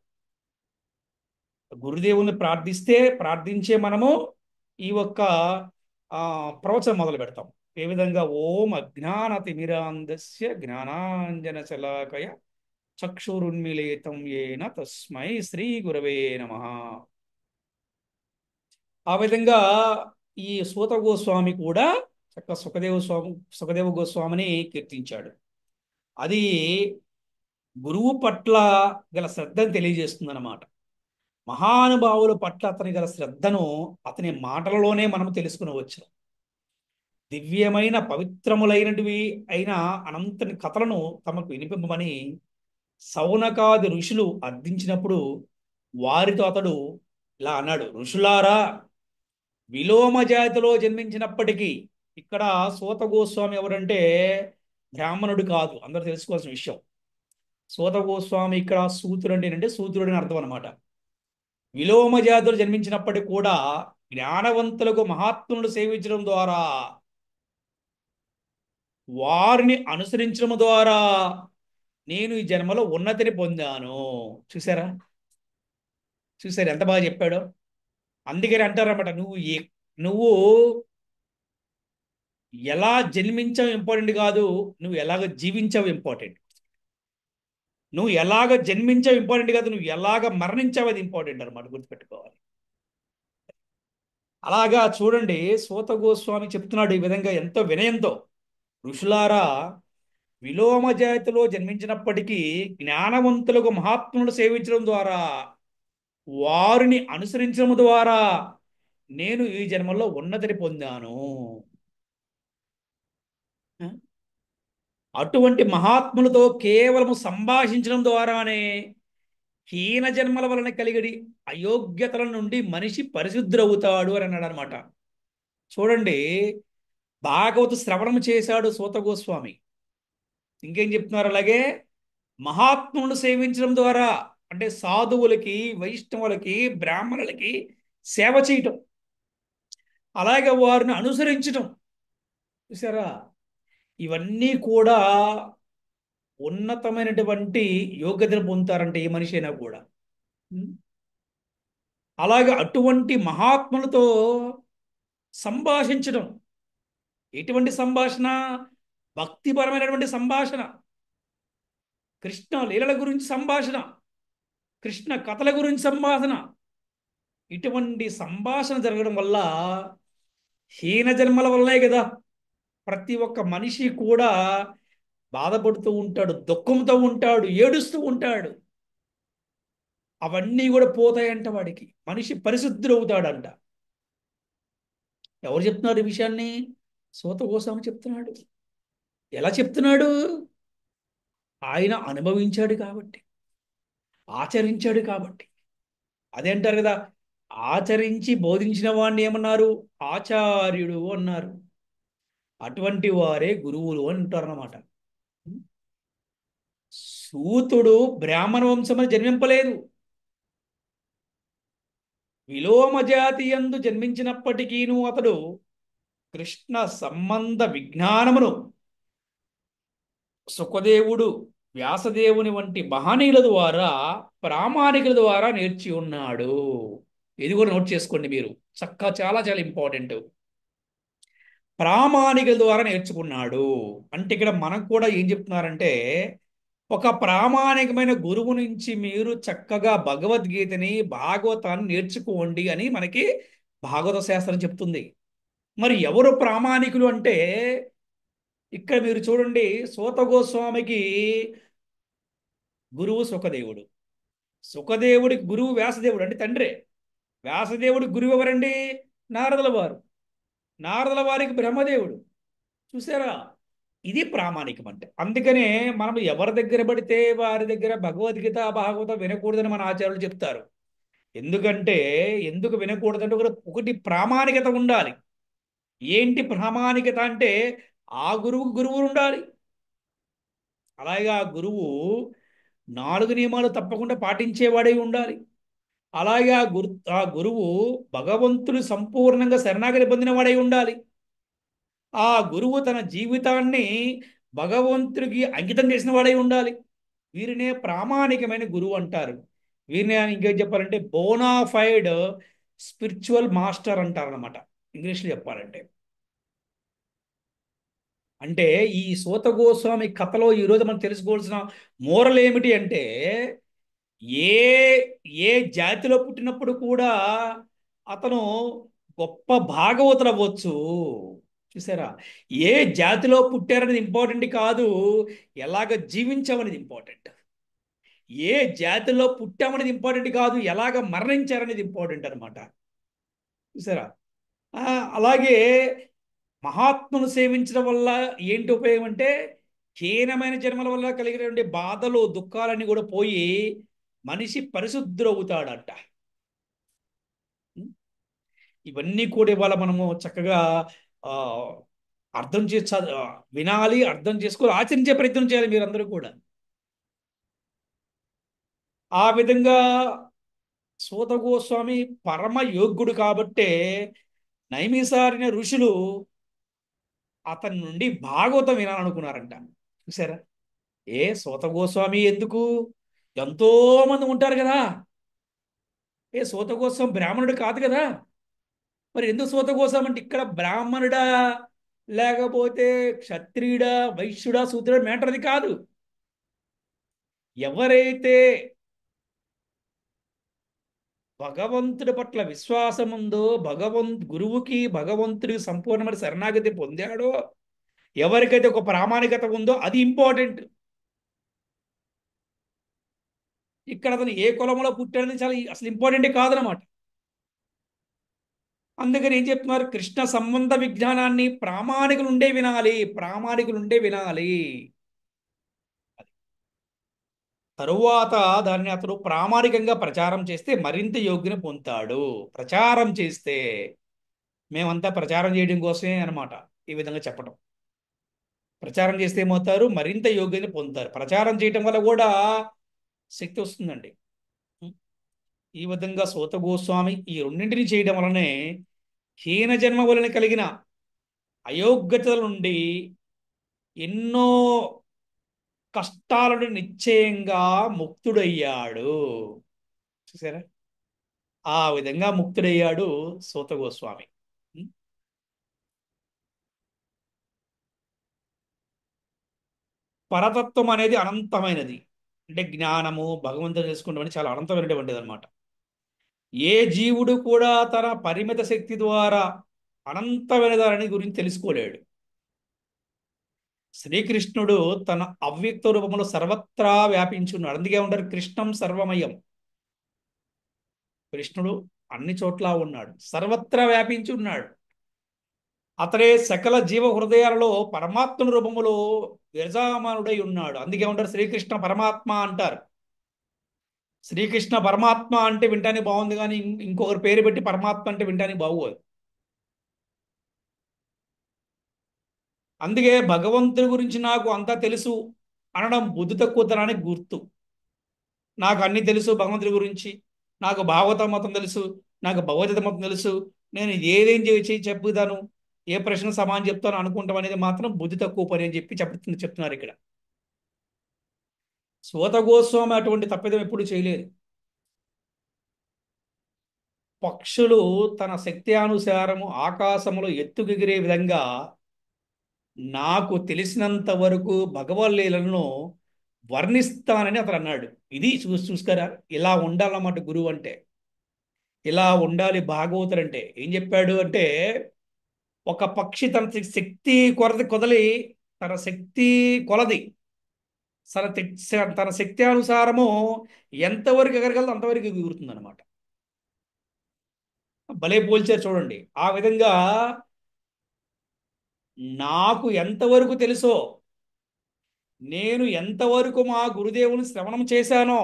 A: గురుదేవుని ప్రార్థించే మనము ఈ ఒక్క ప్రవచనం మొదలు పెడతాం. ఏ విధంగా? ఓం అజ్ఞాన తిమిరాంధస్య జ్ఞానాంజన శలాకయ చక్షురున్మిళితం ఏన తస్మై శ్రీ గురవే నమః. ఆ విధంగా ఈ సూత గోస్వామి కూడా చక్క సుఖదేవ గోస్వామిని కీర్తించాడు. అది గురువు పట్ల గల శ్రద్ధను తెలియజేస్తుంది అన్నమాట. మహానుభావుల పట్ల అతని గల శ్రద్ధను అతని మాటలలోనే మనం తెలుసుకునవచ్చు. దివ్యమైన పవిత్రములైనటివి అయిన అనంతని కథలను తమకు వినిపింపమని సౌనకాది ఋషులు అర్థించినప్పుడు వారితో అతడు ఇలా అన్నాడు: ఋషులారా, విలోమ జాతిలో జన్మించినప్పటికీ, ఇక్కడ సూత గోస్వామి ఎవరంటే బ్రాహ్మణుడు కాదు, అందరూ తెలుసుకోవాల్సిన విషయం. సూత గోస్వామి ఇక్కడ సూతుడు అంటే సూతుడు అని అర్థం అనమాట. విలోమ జాతులు జన్మించినప్పటికీ కూడా జ్ఞానవంతులకు మహాత్ములను సేవించడం ద్వారా, వారిని అనుసరించడం ద్వారా నేను ఈ జన్మలో ఉన్నతిని పొందాను. చూసారా? చూసారు ఎంత బాగా చెప్పాడో? అందుకని అంటారన్నమాట, నువ్వు ఎలా జన్మించావు ఇంపార్టెంట్ కాదు, నువ్వు ఎలాగ జీవించావు ఇంపార్టెంట్. నువ్వు ఎలాగ జన్మించావు ఇంపార్టెంట్ కాదు, నువ్వు ఎలాగ మరణించావు అది ఇంపార్టెంట్ అనమాట, గుర్తుపెట్టుకోవాలి. అలాగా చూడండి, సూత గోస్వామి చెప్తున్నాడు ఈ విధంగా ఎంతో వినయంతో: ఋషులారా, విలోమ జాతిలో జన్మించినప్పటికీ జ్ఞానవంతులకు మహాత్ములను సేవించడం ద్వారా, వారిని అనుసరించడం ద్వారా నేను ఈ జన్మలో ఉన్నతిని పొందాను. అటువంటి మహాత్ములతో కేవలం సంభాషించడం ద్వారానే హీన జన్మల వలన కలిగడి అయోగ్యతల నుండి మనిషి పరిశుద్ధుడవుతాడు అని అన్నాడు అనమాట. చూడండి, భాగవత శ్రవణం చేశాడు సూత గోస్వామి. ఇంకేం చెప్తున్నారు అలాగే, మహాత్ములను సేవించడం ద్వారా, అంటే సాధువులకి, వైష్ణవులకి, బ్రాహ్మణులకి సేవ చేయటం, అలాగే వారిని అనుసరించటం, చూసారా, ఇవన్నీ కూడా ఉన్నతమైనటువంటి యోగ్యతను పొందుతారంటే ఏ మనిషి అయినా కూడా. ఉం? అలాగే అటువంటి మహాత్ములతో సంభాషించడం. ఎటువంటి సంభాషణ? భక్తిపరమైనటువంటి సంభాషణ, కృష్ణ లీలల గురించి సంభాషణ, కృష్ణ కథల గురించి సంభాషణ. ఇటువంటి సంభాషణ జరగడం వల్ల, హీన జన్మల వల్లనే కదా ప్రతి ఒక్క మనిషి కూడా బాధపడుతూ ఉంటాడు, దుఃఖంతో ఉంటాడు, ఏడుస్తూ ఉంటాడు. అవన్నీ కూడా పోతాయంట, వాడికి మనిషి పరిశుద్ధుడవుతాడంట. ఎవరు చెప్తున్నారు ఈ విషయాన్ని? సూత గోస్వామి చెప్తున్నాడు. ఎలా చెప్తున్నాడు? ఆయన అనుభవించాడు కాబట్టి, ఆచరించాడు కాబట్టి. అదే అంటారు కదా, ఆచరించి బోధించిన వాడిని ఏమన్నారు? ఆచార్యుడు అన్నారు. అటువంటి వారే గురువులు అంటారన్నమాట. సూతుడు బ్రాహ్మణ వంశమని జన్మింపలేదు. విలోమ జాతి యందు జన్మించినప్పటికీను అతడు కృష్ణ సంబంధ విజ్ఞానమును సుఖదేవుడు, వ్యాసదేవుని వంటి మహనీయుల ద్వారా, ప్రామాణికుల ద్వారా నేర్చి ఉన్నాడు. ఇది కూడా నోట్ చేసుకోండి మీరు, చక్కగా, చాలా చాలా ఇంపార్టెంట్. ప్రామాణికుల ద్వారా నేర్చుకున్నాడు అంటే ఇక్కడ మనకు కూడా ఏం చెప్తున్నారంటే, ఒక ప్రామాణికమైన గురువు నుంచి మీరు చక్కగా భగవద్గీతని, భాగవతాన్ని నేర్చుకోండి అని మనకి భాగవత శాస్త్రం చెప్తుంది. మరి ఎవరు ప్రామాణికులు అంటే, ఇక్కడ మీరు చూడండి, సూత గోస్వామికి గురువు సుఖదేవుడు, సుఖదేవుడికి గురువు వ్యాసదేవుడు అంటే తండ్రే. వ్యాసదేవుడికి గురువు ఎవరండి? నారదుల వారు. నారదుల వారికి బ్రహ్మదేవుడు. చూసారా, ఇది ప్రామాణికం అంటే. అందుకనే మనం ఎవరి దగ్గర పడితే వారి దగ్గర భగవద్గీత, భాగవతం వినకూడదని మన ఆచార్యులు చెప్తారు. ఎందుకంటే, ఎందుకు వినకూడదంటే, ఒకటి ప్రామాణికత ఉండాలి. ఏంటి ప్రామాణికత అంటే, ఆ గురువుకు గురువు ఉండాలి. అలాగే ఆ గురువు 4 నియమాలు తప్పకుండా పాటించేవాడై ఉండాలి. అలాగే ఆ గురువు భగవంతుడు సంపూర్ణంగా శరణాగతి పొందినవాడై ఉండాలి. ఆ గురువు తన జీవితాన్ని భగవంతుడికి అంకితం చేసిన వాడై ఉండాలి. వీరినే ప్రామాణికమైన గురువు అంటారు. వీరిని ఇంకేం చెప్పాలంటే బోనాఫైడ్ స్పిరిచువల్ మాస్టర్ అంటారు అనమాట, ఇంగ్లీష్లో చెప్పాలంటే. అంటే ఈ సూత గోస్వామి కథలో ఈరోజు మనం తెలుసుకోవాల్సిన మోరల్ ఏమిటి అంటే, ఏ ఏ జాతిలో పుట్టినప్పుడు కూడా అతను గొప్ప భాగవతులు అవ్వచ్చు. చూసారా, ఏ జాతిలో పుట్టారనేది ఇంపార్టెంట్ కాదు, ఎలాగ జీవించామనేది ఇంపార్టెంట్. ఏ జాతిలో పుట్టామనేది ఇంపార్టెంట్ కాదు, ఎలాగ మరణించారనేది ఇంపార్టెంట్ అనమాట. చూసారా, ఆ, అలాగే మహాత్మును సేవించడం వల్ల ఏంటి ఉపయోగం అంటే, హీనమైన జన్మల వల్ల కలిగినటువంటి బాధలు, దుఃఖాలన్నీ కూడా పోయి మనిషి పరిశుద్ధుడవుతాడంట. ఇవన్నీ కూడా ఇవాళ మనము చక్కగా ఆ, అర్థం చేసి వినాలి, అర్థం చేసుకొని ఆచరించే ప్రయత్నం చేయాలి మీరందరూ కూడా. ఆ విధంగా సూత గోస్వామి పరమ యోగ్యుడు కాబట్టే నైమిసారిన ఋషులు అతని నుండి భాగవతం వినాలనుకున్నారంట. చూసారా, సూత గోస్వామి ఎందుకు, ఎంతో మంది ఉంటారు కదా. సూత గోస్వామి బ్రాహ్మణుడు కాదు కదా. మరి ఎందుకు సూత గోస్వామి అంటే, ఇక్కడ బ్రాహ్మణుడా లేకపోతే క్షత్రియుడా, వైశ్యుడా, శూద్రుడా మ్యాటర్ అది కాదు. ఎవరైతే భగవంతుడి పట్ల విశ్వాసం ఉందో, గురువుకి, భగవంతుడికి సంపూర్ణమైన శరణాగతి పొందాడో, ఎవరికైతే ఒక ప్రామాణికత ఉందో అది ఇంపార్టెంట్. ఇక్కడ అతను ఏ కులంలో పుట్టాడని చాలా అసలు ఇంపార్టెంటే కాదనమాట. అందుకని ఏం చెప్తున్నారు, కృష్ణ సంబంధ విజ్ఞానాన్ని ప్రామాణికులు ఉండే వినాలి, ప్రామాణికులు ఉండే వినాలి. తరువాత దాన్ని అతడు ప్రామాణికంగా ప్రచారం చేస్తే మరింత యోగ్యని పొందుతాడు. ప్రచారం చేస్తే మేమంతా ప్రచారం చేయడం కోసమే అన్నమాట ఈ విధంగా చెప్పడం. ప్రచారం చేస్తే ఏమవుతారు? మరింత యోగ్యతని పొందుతారు. ప్రచారం చేయటం వల్ల కూడా శక్తి వస్తుందండి. ఈ విధంగా సూత గోస్వామి ఈ రెండింటిని చేయడం వలనే హీన జన్మ వలన కలిగిన అయోగ్యతల నుండి ఎన్నో కష్టాలను నిశ్చయంగా ముక్తుడయ్యాడు. చూసారా? ఆ విధంగా ముక్తుడయ్యాడు సూత గోస్వామి. పరతత్వం అనేది అనంతమైనది. అంటే జ్ఞానము, భగవంతుడు తెలుసుకుంటాం చాలా అనంతమైనటువంటిది అనమాట. ఏ జీవుడు కూడా తన పరిమిత శక్తి ద్వారా అనంతమైన దాని గురించి తెలుసుకోలేడు. శ్రీకృష్ణుడు తన అవ్యక్త రూపంలో సర్వత్రా వ్యాపించున్నాడు. అందుకే ఉంటారు కృష్ణం సర్వమయం. కృష్ణుడు అన్ని చోట్ల ఉన్నాడు, సర్వత్రా వ్యాపించి ఉన్నాడు. అతడే సకల జీవ హృదయాలలో పరమాత్మ రూపములో విరజామానుడై ఉన్నాడు. అందుకే ఉంటారు శ్రీకృష్ణ పరమాత్మ అంటారు. శ్రీకృష్ణ పరమాత్మ అంటే వింటానికి బాగుంది, కానీ ఇంకొకరి పేరు పెట్టి పరమాత్మ అంటే వింటానికి బాగోదు. అందుకే భగవంతుడి గురించి నాకు అంతా తెలుసు అనడం బుద్ధి తక్కువతనానికి గుర్తు. నాకు అన్ని తెలుసు భగవంతుడి గురించి, నాకు భాగవత మతం తెలుసు, నాకు భగవద్గీత మతం తెలుసు, నేను ఏదేం చేసి చెప్పుతాను, ఏ ప్రశ్న సమాధానం చెప్తాను అనుకుంటాం అనేది మాత్రం బుద్ధి తక్కువ పని అని చెప్పి చెప్తున్నారు ఇక్కడ. సూత గోస్వామి అటువంటి తప్పిదం ఎప్పుడు చేయలేదు. పక్షులు తన శక్తి అనుసారము ఆకాశములో ఎత్తుకెగిరే విధంగా నాకు తెలిసినంత వరకు భగవద్లీలను వర్ణిస్తానని అతను అన్నాడు. ఇది చూసుకరా, ఇలా ఉండాలన్నమాట గురువు అంటే. ఇలా ఉండాలి భాగవతుడు అంటే. ఏం చెప్పాడు అంటే, ఒక పక్షి తన శక్తి కొదలి, తన శక్తి కొలది, తన శక్తి అనుసారము ఎంతవరకు ఎగరగలదో అంతవరకు ఎగురుతుంది అనమాట. భలే పోల్చారు చూడండి. ఆ విధంగా నాకు ఎంతవరకు తెలుసో, నేను ఎంతవరకు మా గురుదేవుని శ్రవణం చేశానో,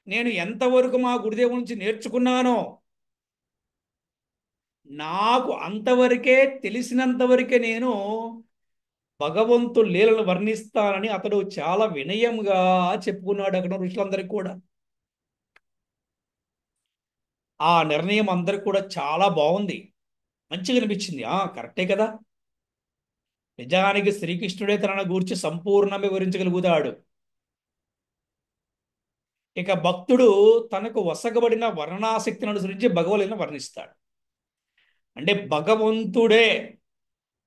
A: నేను ఎంతవరకు మా గురుదేవుని నుంచి నేర్చుకున్నానో, నాకు అంతవరకే తెలిసినంతవరకే నేను భగవంతుడు లీలను వర్ణిస్తానని అతడు చాలా వినయంగా చెప్పుకున్నాడు అక్కడ ఋషులందరికీ కూడా. ఆ నిర్ణయం అందరికి కూడా చాలా బాగుంది, మంచిగా అనిపించింది. కరెక్టే కదా, నిజానికి శ్రీకృష్ణుడే తనను గూర్చి సంపూర్ణంగా వివరించగలుగుతాడు. ఇక భక్తుడు తనకు వసగబడిన వర్ణనాశక్తిని అనుసరించి భగవద్గీతను వర్ణిస్తాడు. అంటే భగవంతుడే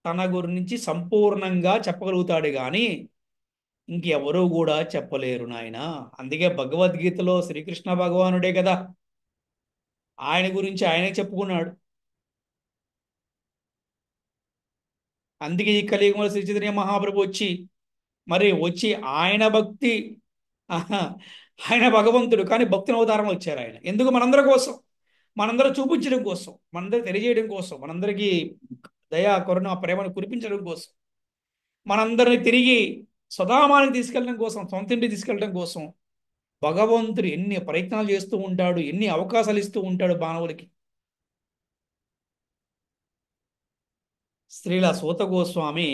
A: తన గురించి సంపూర్ణంగా చెప్పగలుగుతాడు కానీ ఇంకెవరూ కూడా చెప్పలేరు నాయన. అందుకే భగవద్గీతలో శ్రీకృష్ణ భగవానుడే కదా ఆయన గురించి ఆయనే చెప్పుకున్నాడు. అందుకే ఈ కలియుగంలో శ్రీ చైతన్య మహాప్రభు వచ్చి ఆయన భక్తి, ఆహా, ఆయన భగవంతుడు కానీ భక్తిని అవతారంలో వచ్చారు ఆయన. ఎందుకు? మనందరి కోసం, మనందరూ చూపించడం కోసం, మనందరూ తెలియజేయడం కోసం, మనందరికీ దయా కరుణ ప్రేమను కురిపించడం కోసం, మనందరిని తిరిగి స్వధామానికి తీసుకెళ్ళడం కోసం, సొంత ఇంటికి తీసుకెళ్ళడం కోసం భగవంతుడు ఎన్ని ప్రయత్నాలు చేస్తూ ఉంటాడు, ఎన్ని అవకాశాలు ఇస్తూ ఉంటాడు మానవులకి. శ్రీల సూత గోస్వామి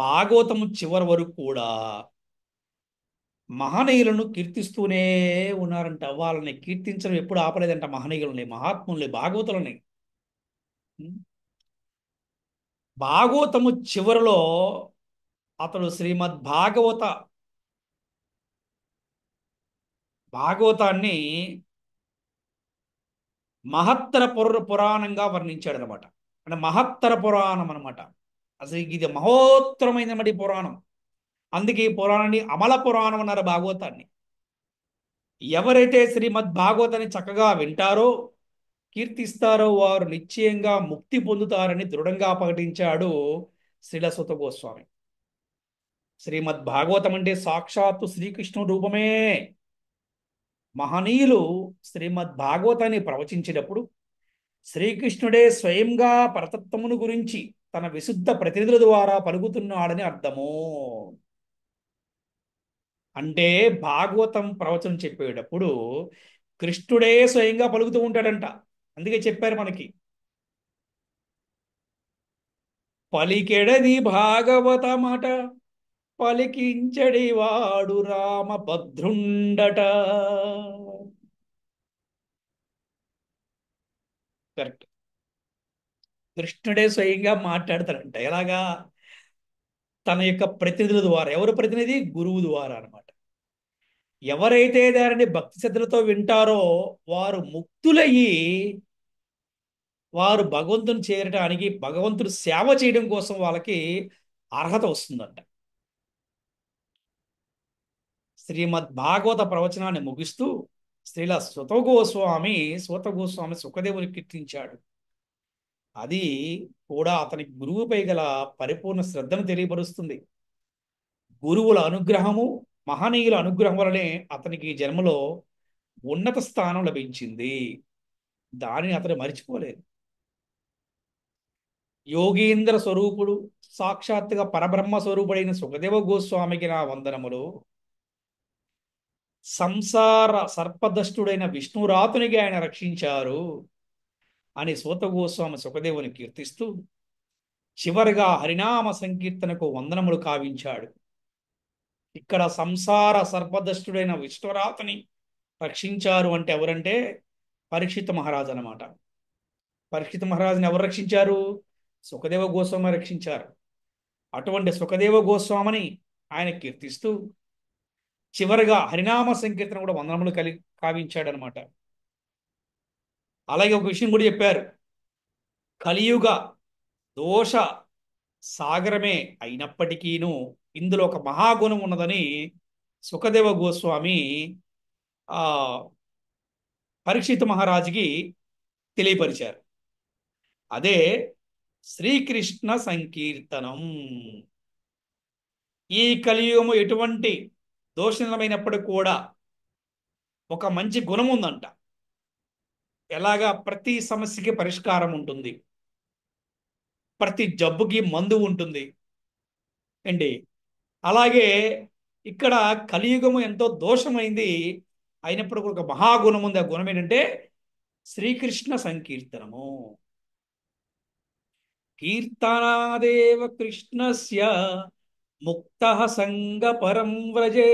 A: భాగవతము చివరి వరకు కూడా మహనీయులను కీర్తిస్తూనే ఉన్నారంట. వాళ్ళని కీర్తించడం ఎప్పుడు ఆపలేదంట. మహనీయులని, మహాత్ముల్ని, భాగవతులని. భాగవతము చివరిలో అతడు శ్రీమద్ భాగవతాన్ని మహత్తర పురాణంగా వర్ణించాడు అనమాట. అంటే మహత్తర పురాణం అనమాట. అసలు ఇది మహోత్తరమైనటువంటి పురాణం. అందుకే ఈ పురాణాన్ని అమల పురాణం అన్నారు భాగవతాన్ని. ఎవరైతే శ్రీమద్ భాగవతాన్ని చక్కగా వింటారో, కీర్తిస్తారో వారు నిశ్చయంగా ముక్తి పొందుతారని దృఢంగా ప్రకటించాడు శ్రీల సూత గోస్వామి. శ్రీమద్ భాగవతం అంటే సాక్షాత్తు శ్రీకృష్ణుడు రూపమే. మహనీయులు శ్రీమద్ భాగవతాన్ని ప్రవచించేటప్పుడు శ్రీకృష్ణుడే స్వయంగా పరతత్వమును గురించి తన విశుద్ధ ప్రతినిధుల ద్వారా పలుకుతున్నాడని అర్థము. అంటే భాగవతం ప్రవచనం చెప్పేటప్పుడు కృష్ణుడే స్వయంగా పలుకుతూ ఉంటాడంట. అందుకే చెప్పారు మనకి, పలికెడది భాగవతమట, పలికించడి వాడు రామభద్రుండట. కరెక్ట్. కృష్ణుడే స్వయంగా మాట్లాడతాడంట. ఎలాగా? తన యొక్క ప్రతినిధుల ద్వారా. ఎవరు ప్రతినిధి? గురువు ద్వారా అన్నమాట. ఎవరైతే దానిని భక్తి శ్రద్ధలతో వింటారో వారు ముక్తులయ్యి, వారు భగవంతుని చేరటానికి, భగవంతుడు సేవ చేయడం కోసం వాళ్ళకి అర్హత వస్తుందంట. శ్రీమద్ భాగవత ప్రవచనాన్ని ముగిస్తూ శ్రీల సూత గోస్వామి సుఖదేవుని కీర్తించాడు. అది కూడా అతని గురువుపై గల పరిపూర్ణ శ్రద్ధను తెలియపరుస్తుంది. గురువుల అనుగ్రహము, మహనీయుల అనుగ్రహం వలనే అతనికి ఈ జన్మలో ఉన్నత స్థానం లభించింది. దానిని అతను మరిచిపోలేదు. యోగీంద్ర స్వరూపుడు, సాక్షాత్తుగా పరబ్రహ్మ స్వరూపుడైన సుఖదేవ గోస్వామికి నా వందనములు. సంసార సర్పదష్టుడైన విష్ణురాతునికి ఆయన రక్షించారు అని సూత గోస్వామి సుఖదేవుని కీర్తిస్తూ చివరిగా హరినామ సంకీర్తనకు వందనములు కావించాడు. ఇక్కడ సంసార సర్పదష్టుడైన విష్ణురాతుని రక్షించారు అంటే ఎవరంటే పరీక్షిత్ మహారాజు అన్నమాట. పరీక్షిత్ మహారాజుని ఎవరు రక్షించారు? సుఖదేవ గోస్వామి రక్షించారు. అటువంటి సుఖదేవ గోస్వామిని ఆయన కీర్తిస్తూ చివరిగా హరినామ సంకీర్తన కూడా వందనములు కావించాడనమాట. అలాగే ఒక విషయం కూడా చెప్పారు. కలియుగ దోష సాగరమే అయినప్పటికీను ఇందులో ఒక మహాగుణం ఉన్నదని సుఖదేవ గోస్వామి ఆ పరీక్షిత్ మహారాజుకి తెలియపరిచారు. అదే శ్రీకృష్ణ సంకీర్తనం. ఈ కలియుగము ఎటువంటి దోషణమైనప్పటికీ కూడా ఒక మంచి గుణం ఉందంట. ఎలాగా? ప్రతి సమస్యకి పరిష్కారం ఉంటుంది, ప్రతి జబ్బుకి మందు ఉంటుంది అండి. అలాగే ఇక్కడ కలియుగము ఎంతో దోషమైంది అయినప్పుడు ఒక మహాగుణం ఉంది. ఆ గుణం ఏంటంటే శ్రీకృష్ణ సంకీర్తనము. కీర్తనాదేవ కృష్ణస్య ముక్త సంగ పరం వ్రజే.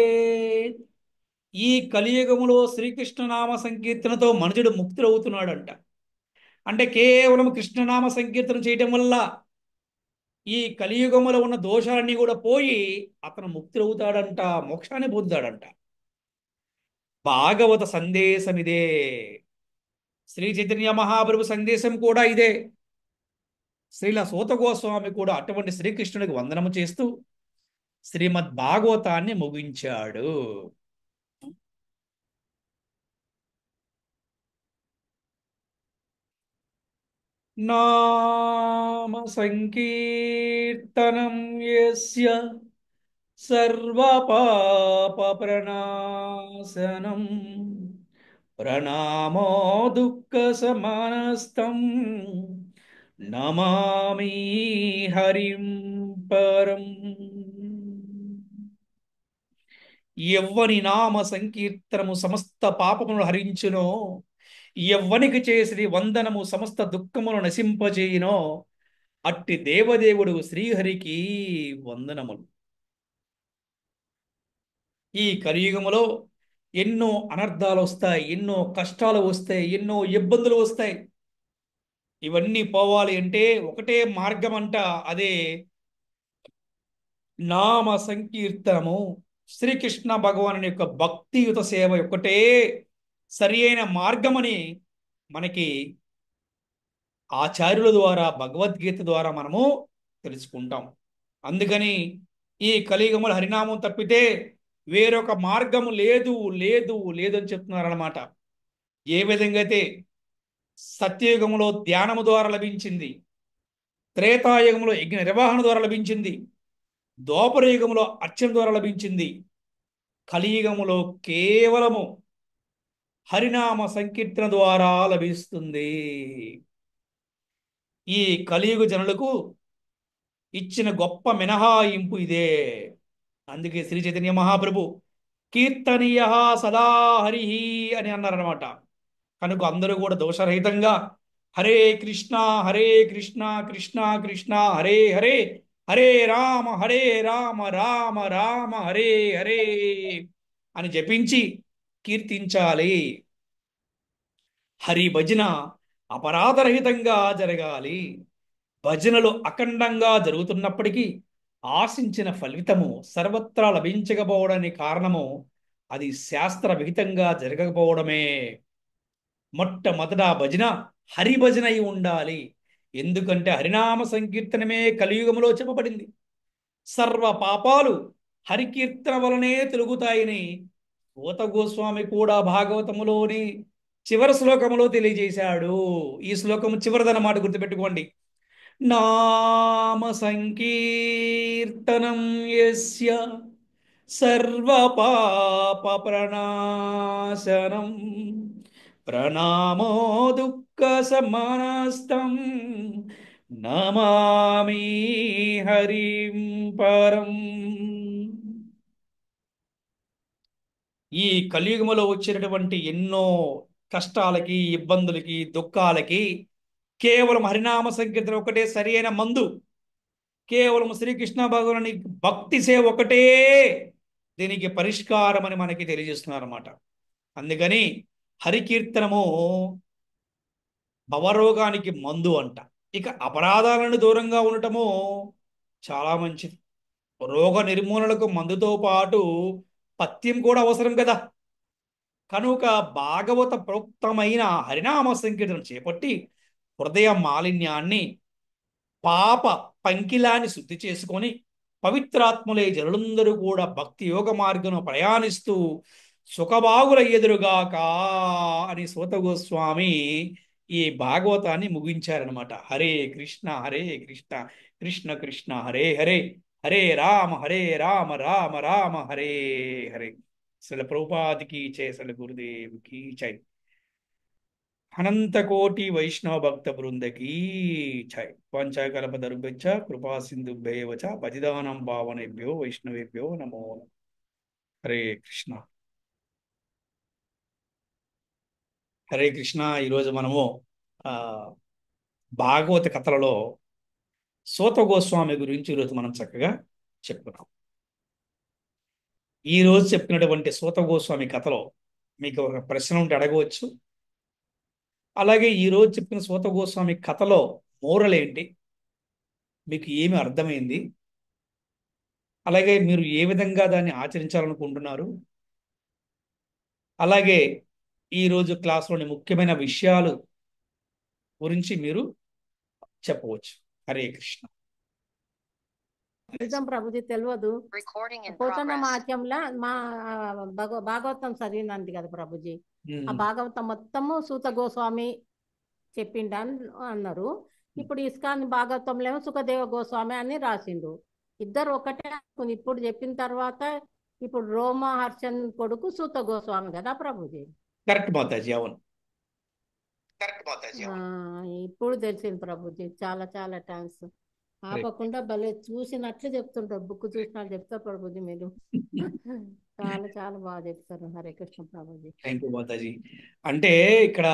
A: ఈ కలియుగములో శ్రీకృష్ణనామ సంకీర్తనతో మనుషుడు ముక్తుడవుతున్నాడంట. అంటే కేవలం కృష్ణనామ సంకీర్తన చేయటం వల్ల ఈ కలియుగములో ఉన్న దోషాలన్నీ కూడా పోయి అతను ముక్తుడవుతాడంట, మోక్షాన్ని పొందుతాడంట. భాగవత సందేశం ఇదే. శ్రీ చైతన్య మహాప్రభు సందేశం కూడా ఇదే. శ్రీల సూత గోస్వామి కూడా అటువంటి శ్రీకృష్ణుడికి వందనము చేస్తూ శ్రీమద్ భాగవతాన్ని ముగించాడు. నామ సంకీర్తనం యస్య సర్వపాప ప్రణాశనం, ప్రణామో దుఃఖ సమానస్తం, నమామి హరిం పరం. ఎవ్వని నామ సంకీర్తనము సమస్త పాపమును హరించునో, ఎవ్వనికి చేసి వందనము సమస్త దుఃఖమును నశింపజేయునో అట్టి దేవదేవుడు శ్రీహరికి వందనములు. ఈ కలియుగములో ఎన్నో అనర్థాలు వస్తాయి, ఎన్నో కష్టాలు వస్తాయి, ఎన్నో ఇబ్బందులు వస్తాయి. ఇవన్నీ పోవాలి అంటే ఒకటే మార్గం అంట, అదే నామ సంకీర్తనము. శ్రీకృష్ణ భగవాను యొక్క భక్తియుత సేవ ఒక్కటే సరి అయిన మార్గమని మనకి ఆచార్యుల ద్వారా, భగవద్గీత ద్వారా మనము తెలుసుకుంటాం. అందుకని ఈ కలియుగములు హరినామం తప్పితే వేరొక మార్గము లేదు లేదు లేదు అని చెప్తున్నారన్నమాట. ఏ విధంగా అయితే సత్యయుగంలో ధ్యానము ద్వారా లభించింది, త్రేతాయుగంలో యజ్ఞ నిర్వహణ ద్వారా లభించింది, ద్వాపర యుగంలో అర్చన ద్వారా లభించింది, కలియుగములో కేవలము హరినామ సంకీర్తన ద్వారా లభిస్తుంది. ఈ కలియుగ జనులకు ఇచ్చిన గొప్ప మినహాయింపు ఇదే. అందుకే శ్రీ చైతన్య మహాప్రభు కీర్తనీయ సదా హరి అని అన్నారనమాట. కనుక అందరూ కూడా దోషరహితంగా హరే కృష్ణ హరే కృష్ణ కృష్ణ కృష్ణ హరే హరే, హరే రామ రామ రామ హరే హరే అని జపించి కీర్తించాలి. హరి భజన అపరాధరహితంగా జరగాలి. భజనలు అఖండంగా జరుగుతున్నప్పటికీ ఆశించిన ఫలితము సర్వత్రా లభించకపోవడానికి కారణము అది శాస్త్ర విహితంగా జరగకపోవడమే. మొట్టమొదట భజన హరి భజన అయి ఉండాలి. ఎందుకంటే హరినామ సంకీర్తనమే కలియుగములో చెప్పబడింది. సర్వ పాపాలు హరికీర్తన వలనే తొలగుతాయని సూత గోస్వామి కూడా భాగవతములోని చివరి శ్లోకములో తెలియజేశాడు. ఈ శ్లోకము చివరిదన్నమాట, గుర్తుపెట్టుకోండి. నామ సంకీర్తనం యస్య సర్వ పాప ప్రణాశనం ప్రణామో దుఃఖ సమానస్తం నమామి హరిం పరం. ఈ కలియుగములో వచ్చినటువంటి ఎన్నో కష్టాలకి, ఇబ్బందులకి, దుఃఖాలకి కేవలం హరినామ సంకీర్తన ఒకటే సరి అయిన మందు. కేవలం శ్రీకృష్ణ భగవానుని భక్తి సేవ ఒకటే దీనికి పరిష్కారం అని మనకి తెలియజేస్తున్నారు అన్నమాట. అందుకని హరికీర్తనము భవరోగానికి మందు అంట. ఇక అపరాధాలను దూరంగా ఉండటము చాలా మంచిది. రోగ నిర్మూలనకు మందుతో పాటు పథ్యం కూడా అవసరం కదా. కనుక భాగవత ప్రోక్తమైన హరినామ సంకీర్తన చేపట్టి హృదయ మాలిన్యాన్ని, పాప పంకిలాన్ని శుద్ధి చేసుకొని పవిత్రాత్ములే జనులందరూ కూడా భక్తి యోగ మార్గం ప్రయాణిస్తూ సుఖభాగులయ్యెదురుగాక అని సూత గోస్వామి ఈ భాగవతాన్ని ముగించారనమాట. హరే కృష్ణ కృష్ణ కృష్ణ హరే హరే, హరే రామ రామ రామ హరే హరే. శ్రీల ప్రభుపాదికి జై, శ్రీల గురుదేవికి జై. అనంత కోటి వైష్ణవ భక్త బృందకి జై. పంచకల్పతరుభ్యశ్చ కృపా సింధుభ్యైవ చ పతితానాం పావనేభ్యో వైష్ణవేభ్యో నమో నమః. హరే కృష్ణ. హరే కృష్ణ. ఈరోజు మనము ఆ భాగవత కథలలో సూత గోస్వామి గురించి ఈరోజు మనం చక్కగా చెప్పుకున్నాం. ఈ రోజు చెప్పినటువంటి సూత గోస్వామి కథలో మీకు ఒక ప్రశ్న ఉంటే అడగవచ్చు. అలాగే ఈ రోజు చెప్పిన సూత గోస్వామి కథలో మోరల్ ఏంటి, మీకు ఏమి అర్థమైంది, అలాగే మీరు ఏ విధంగా దాన్ని ఆచరించాలనుకుంటున్నారు, అలాగే ఈరోజు క్లాస్లోని ముఖ్యమైన విషయాలు గురించి మీరు చెప్పవచ్చు. హరే కృష్ణ.
C: నిజం ప్రభుజీ తెలియదు. పోతన మాత్యంలో మా భాగవతం చదివినంది కదా ప్రభుజీ. ఆ భాగవతం మొత్తము సూత గోస్వామి చెప్పిండు అని అన్నారు. ఇప్పుడు ఇస్కాన్ భాగవతంలో ఏమో సుఖదేవ గోస్వామి అని రాసిండు. ఇద్దరు ఒకటే అనుకుంది. ఇప్పుడు చెప్పిన తర్వాత ఇప్పుడు రోమహర్షన్ కొడుకు సూత గోస్వామి కదా ప్రభుజీ.
A: కరెక్ట్ మాతాజీ, అవును.
C: ఇప్పుడు తెలిసింది ప్రభుజీ. చాలా చాలా థ్యాంక్స్. ఆపకుండా భలే చూసినట్లు చెప్తుంటారు, బుక్ చూసినట్లు చెప్తారు ప్రభుజీ మీరు. చాలా చాలా బాగా చెప్తారు. హరే కృష్ణ ప్రభుజీ.
A: Thank you Mataji. అంటే ఇక్కడ